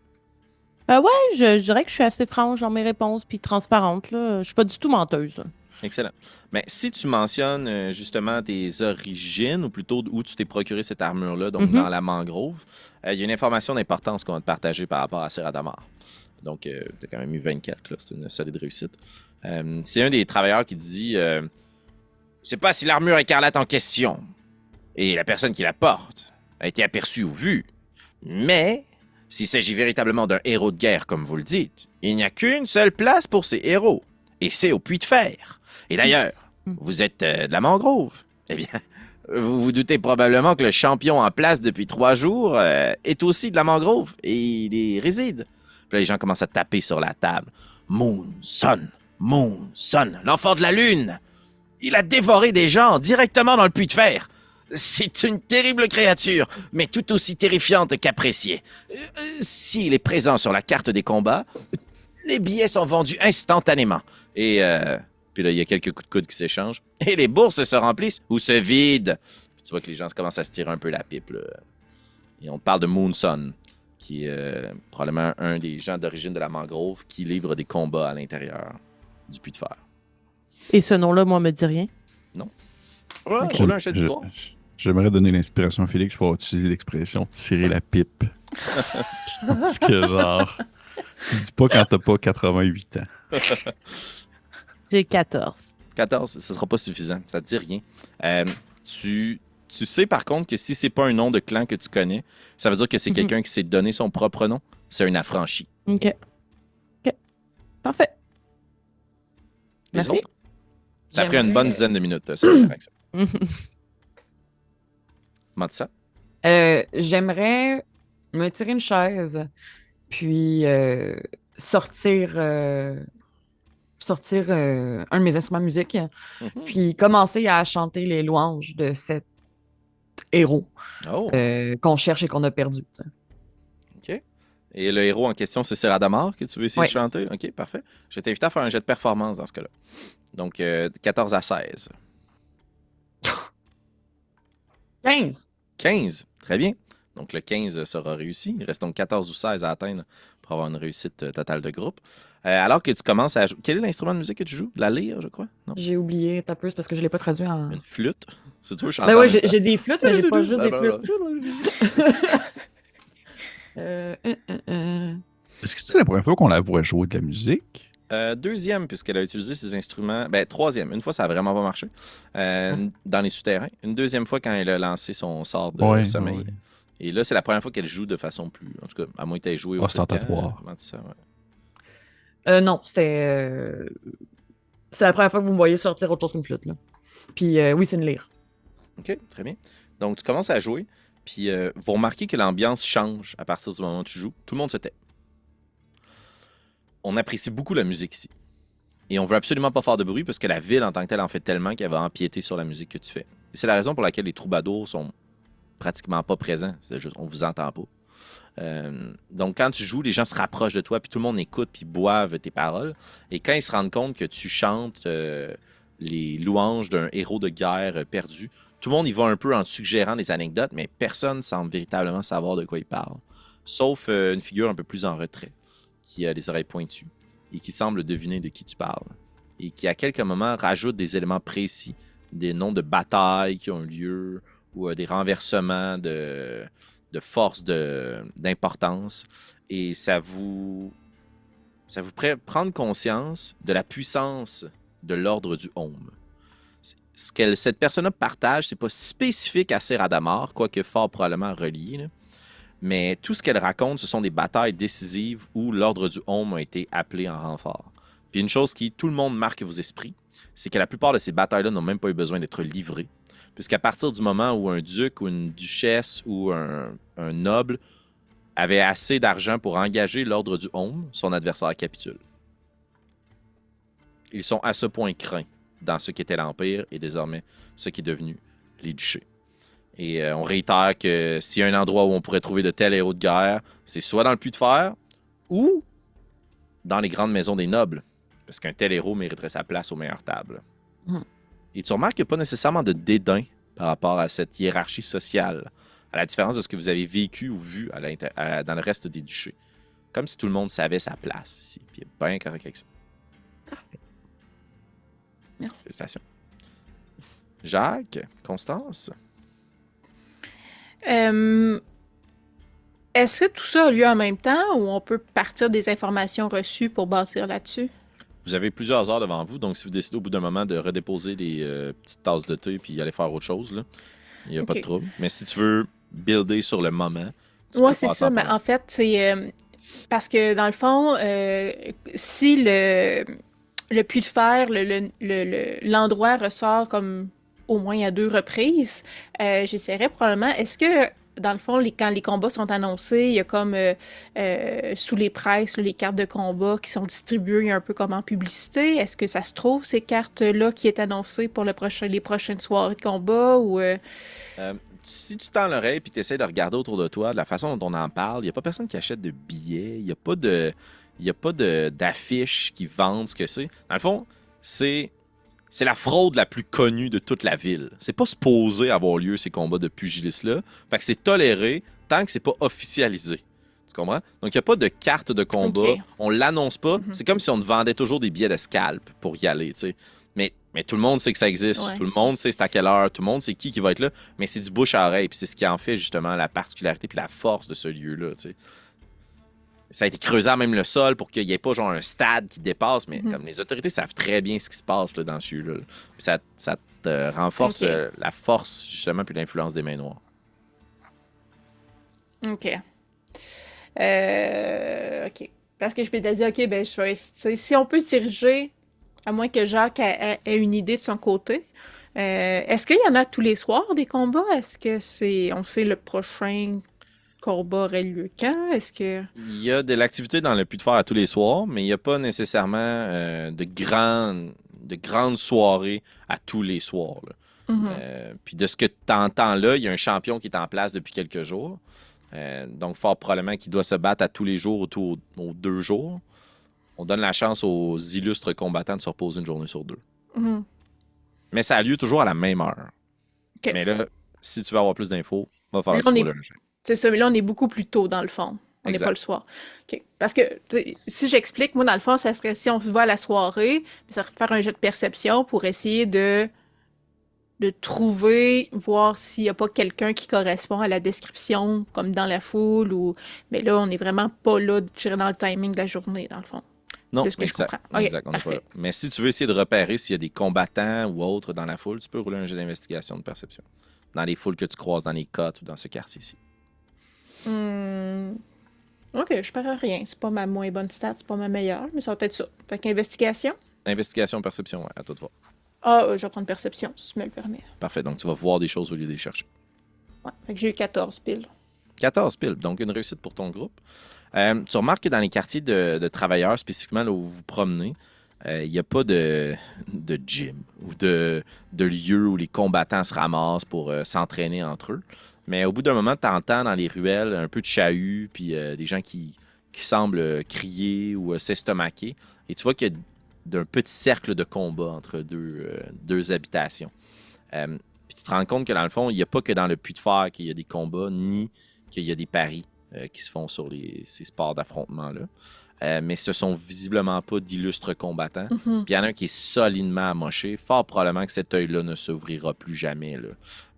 Ouais, je dirais que je suis assez franche dans mes réponses puis transparente. Là. Je suis pas du tout menteuse. Là. Excellent. Mais si tu mentionnes justement tes origines, ou plutôt où tu t'es procuré cette armure-là, donc dans la mangrove, il y a une information d'importance qu'on va te partager par rapport à Siradamar. Donc, tu as quand même eu 24, là, c'est une solide réussite. C'est un des travailleurs qui dit je sais pas si l'armure écarlate en question et la personne qui la porte a été aperçue ou vue, mais s'il s'agit véritablement d'un héros de guerre, comme vous le dites, il n'y a qu'une seule place pour ces héros, et c'est au Puits de Fer. Et d'ailleurs, vous êtes de la mangrove. Eh bien, vous vous doutez probablement que le champion en place depuis 3 jours est aussi de la mangrove, et il y réside. Puis là, les gens commencent à taper sur la table. Moon, Sun, l'enfant de la lune. Il a dévoré des gens directement dans le Puits de Fer. C'est une terrible créature, mais tout aussi terrifiante qu'appréciée. S'il est présent sur la carte des combats, les billets sont vendus instantanément. Et Puis là, il y a quelques coups de coude qui s'échangent. Et les bourses se remplissent ou se vident. Puis tu vois que les gens commencent à se tirer un peu la pipe. Là. Et on te parle de Moonson, qui est probablement un des gens d'origine de la mangrove qui livre des combats à l'intérieur du puits de fer. Et ce nom-là, moi, me dit rien. Ouais, roule un jet d'histoire. J'aimerais donner l'inspiration à Félix pour utiliser l'expression tirer la pipe. Je pense que genre, tu dis pas quand t'as pas 88 ans. J'ai 14. 14, ce sera pas suffisant. Ça te dit rien. Tu sais par contre que si c'est pas un nom de clan que tu connais, ça veut dire que c'est quelqu'un qui s'est donné son propre nom. C'est un affranchi. OK. Parfait. Les Merci. autres? Ça a pris une J'aimerais- bonne dizaine de minutes, cette interaction. Comment ça? J'aimerais me tirer une chaise, puis sortir un de mes instruments de musique, puis commencer à chanter les louanges de cet héros Oh, qu'on cherche et qu'on a perdu. OK. Et le héros en question, c'est Siradamar que tu veux essayer Ouais. de chanter? OK, parfait. Je vais t'inviter à faire un jet de performance dans ce cas-là. Donc, 14 à 16. 15! 15, très bien. Donc, le 15 sera réussi. Il reste donc 14 ou 16 à atteindre pour avoir une réussite totale de groupe. Alors que tu commences à jouer... Quel est l'instrument de musique que tu joues? La lyre, je crois? Non? J'ai oublié ta peu, parce que je ne l'ai pas traduit en. Une flûte? C'est toi, chanter Ben en ouais, même temps. j'ai des flûtes, mais j'ai pas juste des Blablabla. flûtes. Est-ce que c'est la première fois qu'on la voit jouer de la musique? Deuxième, puisqu'elle a utilisé ses instruments. Ben, troisième. Une fois, ça a vraiment pas marché. Dans les souterrains. Une deuxième fois, quand elle a lancé son sort de sommeil. Ouais. Et là, c'est la première fois qu'elle joue de façon plus. En tout cas, à moins que tu aies joué au Ostentatoire. Comment tu dis ça, ouais. Non, c'était. C'est la première fois que vous me voyez sortir autre chose qu'une flûte, là. Puis oui, c'est une lyre. OK, très bien. Donc, tu commences à jouer, puis vous remarquez que l'ambiance change à partir du moment où tu joues. Tout le monde se tait. On apprécie beaucoup la musique ici. Et on veut absolument pas faire de bruit parce que la ville en tant que telle en fait tellement qu'elle va empiéter sur la musique que tu fais. Et c'est la raison pour laquelle les troubadours sont pratiquement pas présents. C'est juste, on vous entend pas. Donc, quand tu joues, les gens se rapprochent de toi, puis tout le monde écoute, puis boivent tes paroles. Et quand ils se rendent compte que tu chantes les louanges d'un héros de guerre perdu, tout le monde y va un peu en te suggérant des anecdotes, mais personne semble véritablement savoir de quoi il parle. Sauf une figure un peu plus en retrait, qui a les oreilles pointues, et qui semble deviner de qui tu parles. Et qui, à quelques moments, rajoute des éléments précis, des noms de batailles qui ont lieu, ou des renversements de force d'importance. Et ça vous fait prendre conscience de la puissance de l'ordre du Home. Ce que cette personne-là partage, c'est pas spécifique à Siradamar, quoique fort probablement relié, là. Mais tout ce qu'elle raconte, ce sont des batailles décisives où l'ordre du Home a été appelé en renfort. Puis une chose qui, tout le monde marque vos esprits, c'est que la plupart de ces batailles-là n'ont même pas eu besoin d'être livrées. Puisqu'à partir du moment où un duc ou une duchesse ou un noble avait assez d'argent pour engager l'ordre du Home, son adversaire capitule. Ils sont à ce point craints dans ce qu'était l'Empire et désormais ce qui est devenu les duchés. Et on réitère que s'il y a un endroit où on pourrait trouver de tels héros de guerre, c'est soit dans le puits de fer ou dans les grandes maisons des nobles. Parce qu'un tel héros mériterait sa place aux meilleures tables. Et tu remarques qu'il n'y a pas nécessairement de dédain par rapport à cette hiérarchie sociale, à la différence de ce que vous avez vécu ou vu dans le reste des duchés. Comme si tout le monde savait sa place ici. Puis il est bien correct avec ça. Merci. Félicitations. Jacques, Constance? Est-ce que tout ça a lieu en même temps ou on peut partir des informations reçues pour bâtir là-dessus? Vous avez plusieurs heures devant vous, donc si vous décidez au bout d'un moment de redéposer les petites tasses de thé puis aller faire autre chose, là, il n'y a pas de Ok. trouble. Mais si tu veux builder sur le moment, tu Ouais, peux c'est faire ça. Mais en fait, c'est parce que dans le fond, si le puits de fer, l'endroit ressort comme au moins à 2 reprises, j'essaierais probablement. Est-ce que dans le fond, quand les combats sont annoncés, il y a comme sous les presses, là, les cartes de combat qui sont distribuées un peu comme en publicité. Est-ce que ça se trouve, ces cartes-là qui est annoncées pour les prochaines soirées de combat ou Si tu tends l'oreille et tu essaies de regarder autour de toi, de la façon dont on en parle, il n'y a pas personne qui achète de billets, il n'y a pas d'affiches qui vendent ce que c'est. Dans le fond, c'est c'est la fraude la plus connue de toute la ville. C'est pas supposé avoir lieu, ces combats de pugilistes-là. Fait que c'est toléré tant que c'est pas officialisé. Tu comprends? Donc, il n'y a pas de carte de combat. Ok. On l'annonce pas. C'est comme si on te vendait toujours des billets de scalp pour y aller, tu sais. Mais tout le monde sait que ça existe. Ouais. Tout le monde sait c'est à quelle heure. Tout le monde sait qui va être là. Mais c'est du bouche à oreille. Puis c'est ce qui en fait, justement, la particularité puis la force de ce lieu-là, tu sais. Ça a été creusé à même le sol pour qu'il n'y ait pas genre un stade qui dépasse, mais comme les autorités savent très bien ce qui se passe là, dans ce lieu-là. Puis ça te renforce Ok. la force, justement, puis l'influence des mains noires. OK. OK. Parce que je m'étais dit, OK, ben, je vais essayer. Si on peut se diriger, à moins que Jacques ait une idée de son côté, est-ce qu'il y en a tous les soirs des combats? Est-ce que on sait le prochain combat aurait lieu quand? Est-ce que... Il y a de l'activité dans le Puy de Fer à tous les soirs, mais il n'y a pas nécessairement de grandes soirées à tous les soirs, là. Mhm. Puis de ce que tu entends là, il y a un champion qui est en place depuis quelques jours. Donc, fort probablement qu'il doit se battre à tous les jours ou aux 2 jours. On donne la chance aux illustres combattants de se reposer une journée sur 2. Mhm. Mais ça a lieu toujours à la même heure. OK. Mais là, si tu veux avoir plus d'infos, va faire Mais le là, on tour est- le login. C'est ça, mais là, on est beaucoup plus tôt dans le fond. On n'est Exact. pas le soir. OK. Parce que, tu sais, si j'explique, moi, dans le fond, ça serait si on se voit à la soirée, ça serait de faire un jet de perception pour essayer de trouver, voir s'il n'y a pas quelqu'un qui correspond à la description, comme dans la foule, ou... Mais là, on n'est vraiment pas là, je dirais, dans le timing de la journée, dans le fond. Non, de ce que je exact. comprends. OK, Exact, on n'est pas parfait. là. Mais si tu veux essayer de repérer s'il y a des combattants ou autres dans la foule, tu peux rouler un jet d'investigation de perception. Dans les foules que tu croises dans les côtes ou dans ce quartier-ci. OK, je perds rien. C'est pas ma moins bonne stat, c'est pas ma meilleure, mais ça va être ça. Fait qu'investigation. Investigation, perception, ouais, à toi de voir. Ah, je vais prendre perception, si tu me le permets. Parfait, donc tu vas voir des choses au lieu de les chercher. Ouais, fait que j'ai eu 14 piles. 14 piles, donc une réussite pour ton groupe. Tu remarques que dans les quartiers de travailleurs, spécifiquement là où vous vous promenez, il n'y a pas de gym ou de lieu où les combattants se ramassent pour s'entraîner entre eux. Mais au bout d'un moment, tu entends dans les ruelles un peu de chahut, puis des gens qui semblent crier ou s'estomaquer. Et tu vois qu'il y a d'un petit cercle de combat entre deux habitations. Puis tu te rends compte que dans le fond, il n'y a pas que dans le Puy de Fer qu'il y a des combats, ni qu'il y a des paris qui se font sur ces sports d'affrontement-là. Mais ce sont visiblement pas d'illustres combattants. Mhm. Puis il y en a un qui est solidement amoché. Fort probablement que cet œil-là ne s'ouvrira plus jamais, là.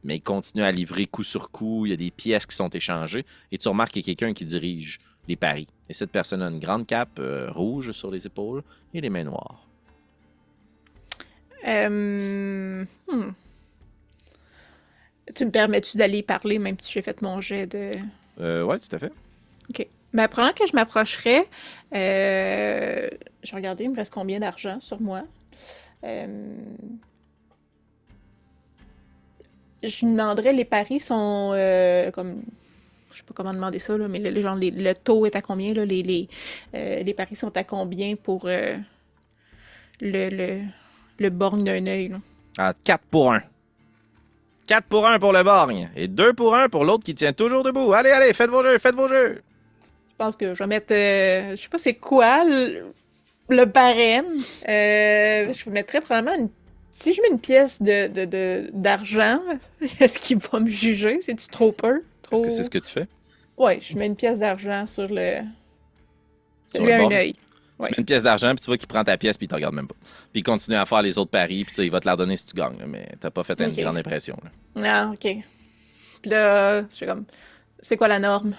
Mais il continue à livrer coup sur coup. Il y a des pièces qui sont échangées. Et tu remarques qu'il y a quelqu'un qui dirige les paris. Et cette personne a une grande cape rouge sur les épaules et les mains noires. Tu me permets-tu d'aller parler, même si j'ai fait mon jet de... Ouais, tout à fait. OK. Ben, pendant que je m'approcherais, je regardais, il me reste combien d'argent sur moi. Je lui demanderais, les paris sont comme... Je sais pas comment demander ça, là, mais le taux est à combien, là? Les paris sont à combien pour le borgne d'un œil, là? Ah, 4 pour 1. 4 pour 1 pour le borgne. Et 2 pour 1 pour l'autre qui tient toujours debout. Allez, allez, faites vos jeux, faites vos jeux. Je pense que je vais mettre... je sais pas c'est quoi le barème. Je mettrais probablement si je mets une pièce d'argent, est-ce qu'il va me juger? C'est-tu trop peu? Est-ce que c'est ce que tu fais? Ouais, je mets une pièce d'argent sur Sur celui le à un borgne? œil. Tu Ouais. mets une pièce d'argent, puis tu vois qu'il prend ta pièce, puis il te regarde même pas. Puis il continue à faire les autres paris, puis tu sais, il va te la redonner si tu gagnes, là, mais t'as pas fait une Ok. grande impression, là. Ah, OK. Puis là, je suis comme... C'est quoi la norme?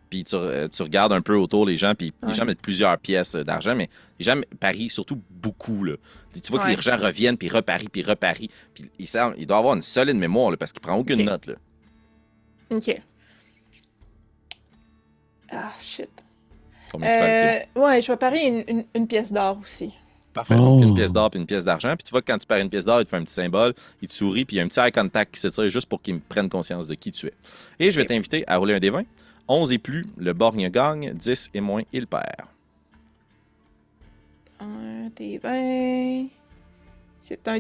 Puis tu regardes un peu autour les gens, puis les Ouais. gens mettent plusieurs pièces d'argent, mais les gens parient surtout beaucoup, là. Tu vois que Ouais. les gens reviennent, puis reparient, puis reparient. Puis il doit avoir une solide mémoire, là, parce qu'il prend aucune Ok. note, là. OK. Ah, shit. Combien tu paries? Ouais, je vais parier une pièce d'or aussi. Parfait. Oh. Donc, une pièce d'or puis une pièce d'argent. Puis tu vois que quand tu paries une pièce d'or, il te fait un petit symbole, il te sourit, puis il y a un petit eye contact qui se tire juste pour qu'il prenne conscience de qui tu es. Et je vais Ok. t'inviter à rouler un des 20. 11 et plus, le borgne gagne. 10 et moins, il perd. Un des 20... C'est un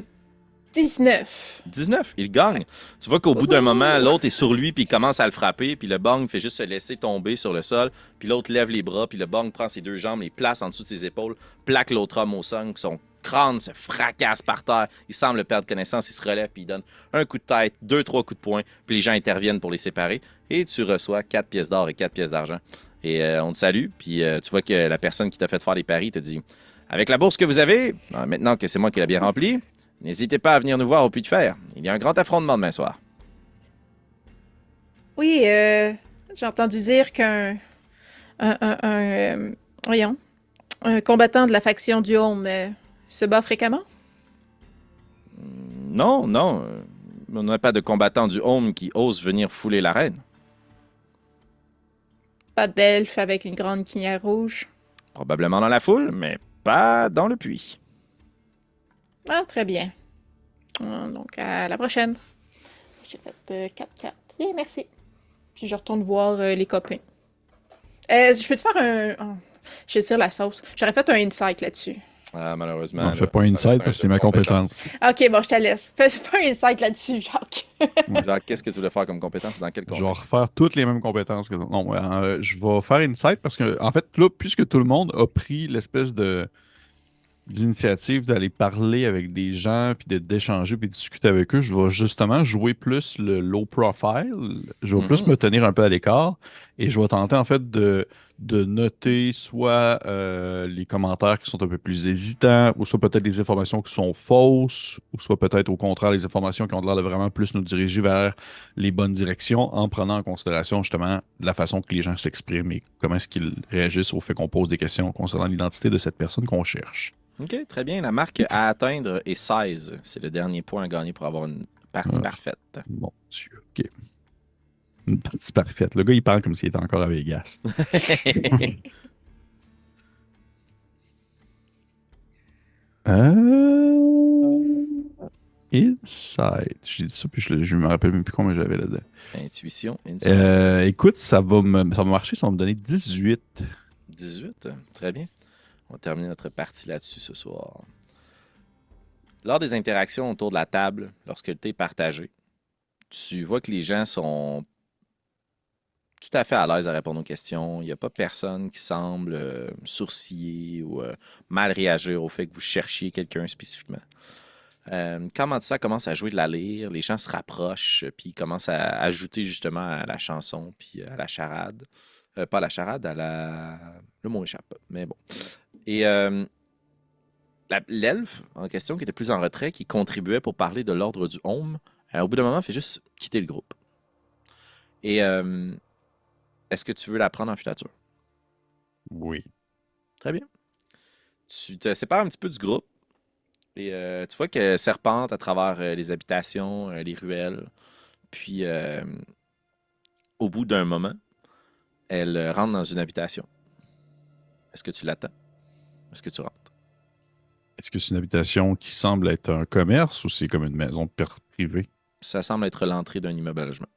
19. 19, il gagne. Tu vois qu'au bout d'un moment, l'autre est sur lui, puis il commence à le frapper, puis le borgne fait juste se laisser tomber sur le sol, puis l'autre lève les bras, puis le borgne prend ses 2 jambes, les place en dessous de ses épaules, plaque l'autre homme au sol, son crâne se fracasse par terre. Il semble perdre connaissance, il se relève, puis il donne un coup de tête, 2-3 coups de poing, puis les gens interviennent pour les séparer. Et tu reçois 4 pièces d'or et 4 pièces d'argent. Et on te salue, puis tu vois que la personne qui t'a fait faire les paris te dit « Avec la bourse que vous avez, maintenant que c'est moi qui l'ai bien remplie, n'hésitez pas à venir nous voir au Puy de Fer. Il y a un grand affrontement demain soir. » Oui, j'ai entendu dire qu'un voyons, un combattant de la faction du Home se bat fréquemment. Non, non. On n'a pas de combattant du Home qui ose venir fouler l'arène. Pas d'elfe avec une grande crinière rouge. Probablement dans la foule, mais pas dans le puits. Ah, très bien. Donc, à la prochaine. J'ai fait 4 cartes. Yeah, merci. Puis je retourne voir les copains. Je peux te faire un... Oh, je tire la sauce. J'aurais fait un insight là-dessus. Ah, malheureusement. On fait pas une insight parce que c'est ma compétence. Ok, bon, je te laisse. Fais un insight là-dessus, Jacques. Genre, qu'est-ce que tu voulais faire comme compétence? Dans quelle Je vais compétence? refaire toutes les mêmes compétences que... Non, je vais faire insight parce que, en fait, là, puisque tout le monde a pris l'espèce d'initiative d'aller parler avec des gens, puis d'échanger, puis de discuter avec eux, je vais justement jouer plus le low profile. Je vais plus me tenir un peu à l'écart et je vais tenter, en fait, de noter soit les commentaires qui sont un peu plus hésitants, ou soit peut-être des informations qui sont fausses, ou soit peut-être au contraire les informations qui ont l'air de vraiment plus nous diriger vers les bonnes directions en prenant en considération justement la façon que les gens s'expriment et comment est-ce qu'ils réagissent au fait qu'on pose des questions concernant l'identité de cette personne qu'on cherche. OK, très bien. La marque à atteindre est 16. C'est le dernier point à gagner pour avoir une partie parfaite. Mon Dieu, OK. Une partie parfaite. Le gars, il parle comme s'il était encore à Vegas. Inside. J'ai dit ça, puis je me rappelle même plus combien j'avais là-dedans. Intuition, insight. Écoute, ça va marcher, ça va me donner 18. 18, très bien. On va terminer notre partie là-dessus ce soir. Lors des interactions autour de la table, lorsque le thé est partagé, tu vois que les gens sont tout à fait à l'aise à répondre aux questions. Il n'y a pas personne qui semble sourciller ou mal réagir au fait que vous cherchiez quelqu'un spécifiquement. Quand Mantissa commence à jouer de la lyre, les gens se rapprochent, puis ils commencent à ajouter justement à la chanson, puis à la charade. Pas à la charade, le mot échappe, mais bon. Et l'elfe en question, qui était plus en retrait, qui contribuait pour parler de l'ordre du Home, au bout d'un moment, fait juste quitter le groupe. Et est-ce que tu veux la prendre en filature? Oui. Très bien. Tu te sépares un petit peu du groupe et tu vois qu'elle serpente à travers les habitations, les ruelles. Puis, au bout d'un moment, elle rentre dans une habitation. Est-ce que tu l'attends? Est-ce que tu rentres? Est-ce que c'est une habitation qui semble être un commerce ou c'est comme une maison privée? Ça semble être l'entrée d'un immeuble à logement.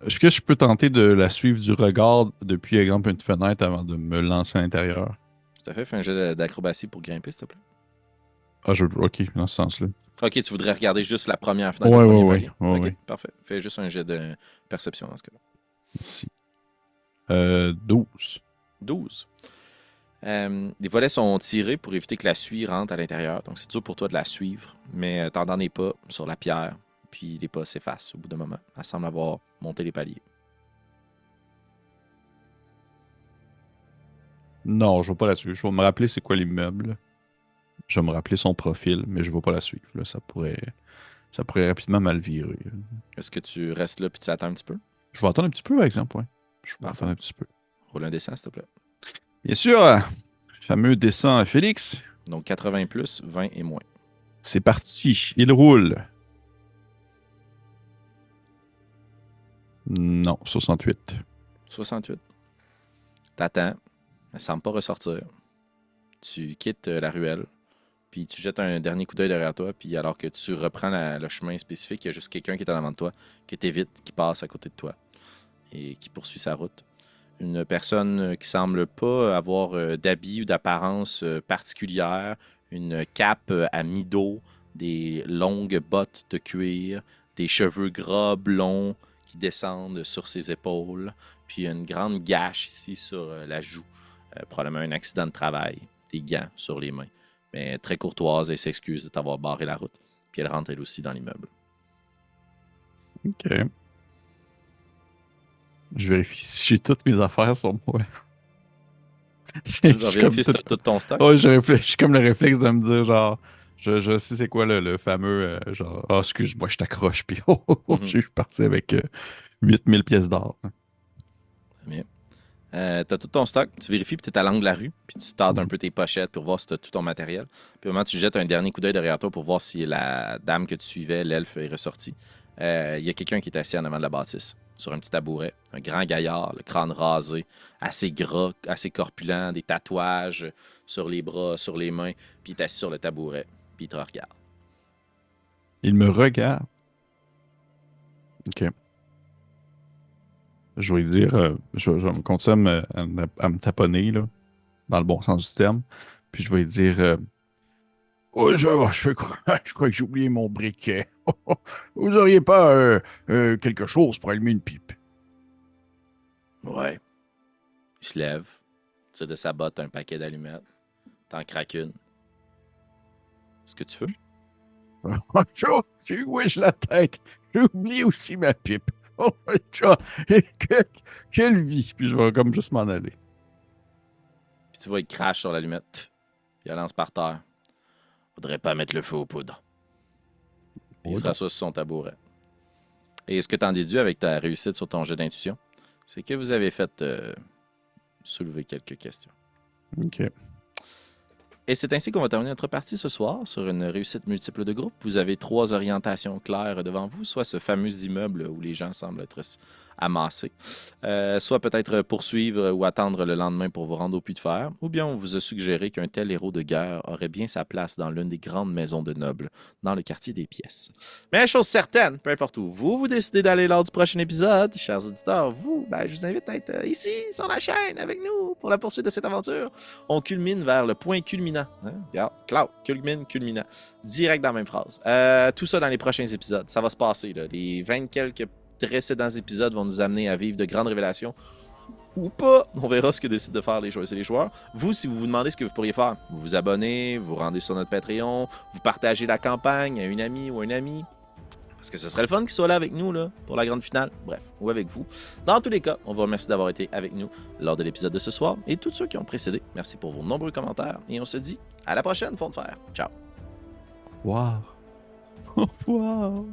Est-ce que je peux tenter de la suivre du regard depuis, exemple, une fenêtre avant de me lancer à l'intérieur? Tout à fait. Fais un jet d'acrobatie pour grimper, s'il te plaît. OK, dans ce sens-là. OK, tu voudrais regarder juste la première fenêtre. Ouais, le ouais, premier ouais, palier. ouais, OK, ouais. parfait. Fais juste un jet de perception dans ce cas-là. Merci. 12. 12. Les volets sont tirés pour éviter que la suie rentre à l'intérieur. Donc, c'est dur pour toi de la suivre, mais t'en donnes des pas sur la pierre, puis les pas s'effacent au bout d'un moment. Elle semble avoir monté les paliers. Non, je ne vais pas la suivre. Je vais me rappeler c'est quoi l'immeuble. Je vais me rappeler son profil, mais je ne vais pas la suivre. Là. Ça pourrait rapidement mal virer. Est-ce que tu restes là puis tu attends un petit peu? Je vais attendre un petit peu, par exemple, ouais. Je vais Parfait. attendre un petit peu. Roule un dessin, s'il te plaît. Bien sûr, fameux dessin à Félix. Donc, 80 plus, 20 et moins. C'est parti. Il roule. Non, 68. 68. T'attends. Elle ne semble pas ressortir. Tu quittes la ruelle. Puis tu jettes un dernier coup d'œil derrière toi. Puis alors que tu reprends le chemin spécifique, il y a juste quelqu'un qui est en avant de toi, que tu évites, qui passe à côté de toi et qui poursuit sa route. Une personne qui semble pas avoir d'habit ou d'apparence particulière. Une cape à mi-dos, des longues bottes de cuir, des cheveux gras, blonds, qui descendent sur ses épaules. Puis il y a une grande gâche ici sur la joue. Probablement un accident de travail. Des gants sur les mains. Mais très courtoise, elle s'excuse de t'avoir barré la route. Puis elle rentre elle aussi dans l'immeuble. OK. Je vérifie si j'ai toutes mes affaires sur moi. Tu vas vérifier si t'as tout ton stock? Ouais, j'ai comme le réflexe de me dire, genre, je sais c'est quoi le fameux, genre, ah, excuse-moi, je t'accroche, puis je suis parti avec 8000 pièces d'or. Très bien. T'as tout ton stock, tu vérifies, puis t'es à l'angle de la rue, puis tu tâtes un peu tes pochettes pour voir si t'as tout ton matériel. Puis au moment où tu jettes un dernier coup d'œil derrière toi pour voir si la dame que tu suivais, l'elfe, est ressortie. Il y a quelqu'un qui est assis en avant de la bâtisse, sur un petit tabouret. Un grand gaillard, le crâne rasé, assez gras, assez corpulent, des tatouages sur les bras, sur les mains, puis il est assis sur le tabouret, puis il te regarde. Il me regarde. OK. Je vais lui dire, je vais continuer à me taponner, là, dans le bon sens du terme. Puis je vais lui dire, oh, je crois que j'ai oublié mon briquet. Vous auriez pas quelque chose pour allumer une pipe? Ouais. Il se lève, tire de sa botte un paquet d'allumettes, t'en craques une. Est-ce que tu veux? Tu wesh la tête. J'ai oublié aussi ma pipe. Oh, quelle vie. Puis je vais comme juste m'en aller. Puis tu vois, il crache sur l'allumette, puis il lance par terre. Faudrait pas mettre le feu aux poudres. Puis il se rassoit sur son tabouret. Et ce que t'en déduis avec ta réussite sur ton jeu d'intuition, c'est que vous avez fait soulever quelques questions. OK. Et c'est ainsi qu'on va terminer notre partie ce soir sur une réussite multiple de groupe. Vous avez 3 orientations claires devant vous, soit ce fameux immeuble où les gens semblent être amassés, soit peut-être poursuivre ou attendre le lendemain pour vous rendre au puits de fer, ou bien on vous a suggéré qu'un tel héros de guerre aurait bien sa place dans l'une des grandes maisons de nobles, dans le quartier des pièces. Mais chose certaine, peu importe où vous décidez d'aller lors du prochain épisode, chers auditeurs, je vous invite à être ici, sur la chaîne, avec nous, pour la poursuite de cette aventure. On culmine vers le point culminant. Regarde, Cloud, culminant. Direct dans la même phrase. Tout ça dans les prochains épisodes. Ça va se passer, là. Les 20 quelques précédents épisodes vont nous amener à vivre de grandes révélations. Ou pas. On verra ce que décident de faire les joueurs et les joueurs. Vous, si vous vous demandez ce que vous pourriez faire, vous vous abonnez, vous rendez sur notre Patreon, vous partagez la campagne à une amie ou un ami. Parce que ce serait le fun qu'il soit là avec nous là, pour la grande finale. Bref, ou avec vous. Dans tous les cas, on vous remercie d'avoir été avec nous lors de l'épisode de ce soir. Et tous ceux qui ont précédé, merci pour vos nombreux commentaires. Et on se dit à la prochaine, Fond de Fer. Ciao. Wow. Wow.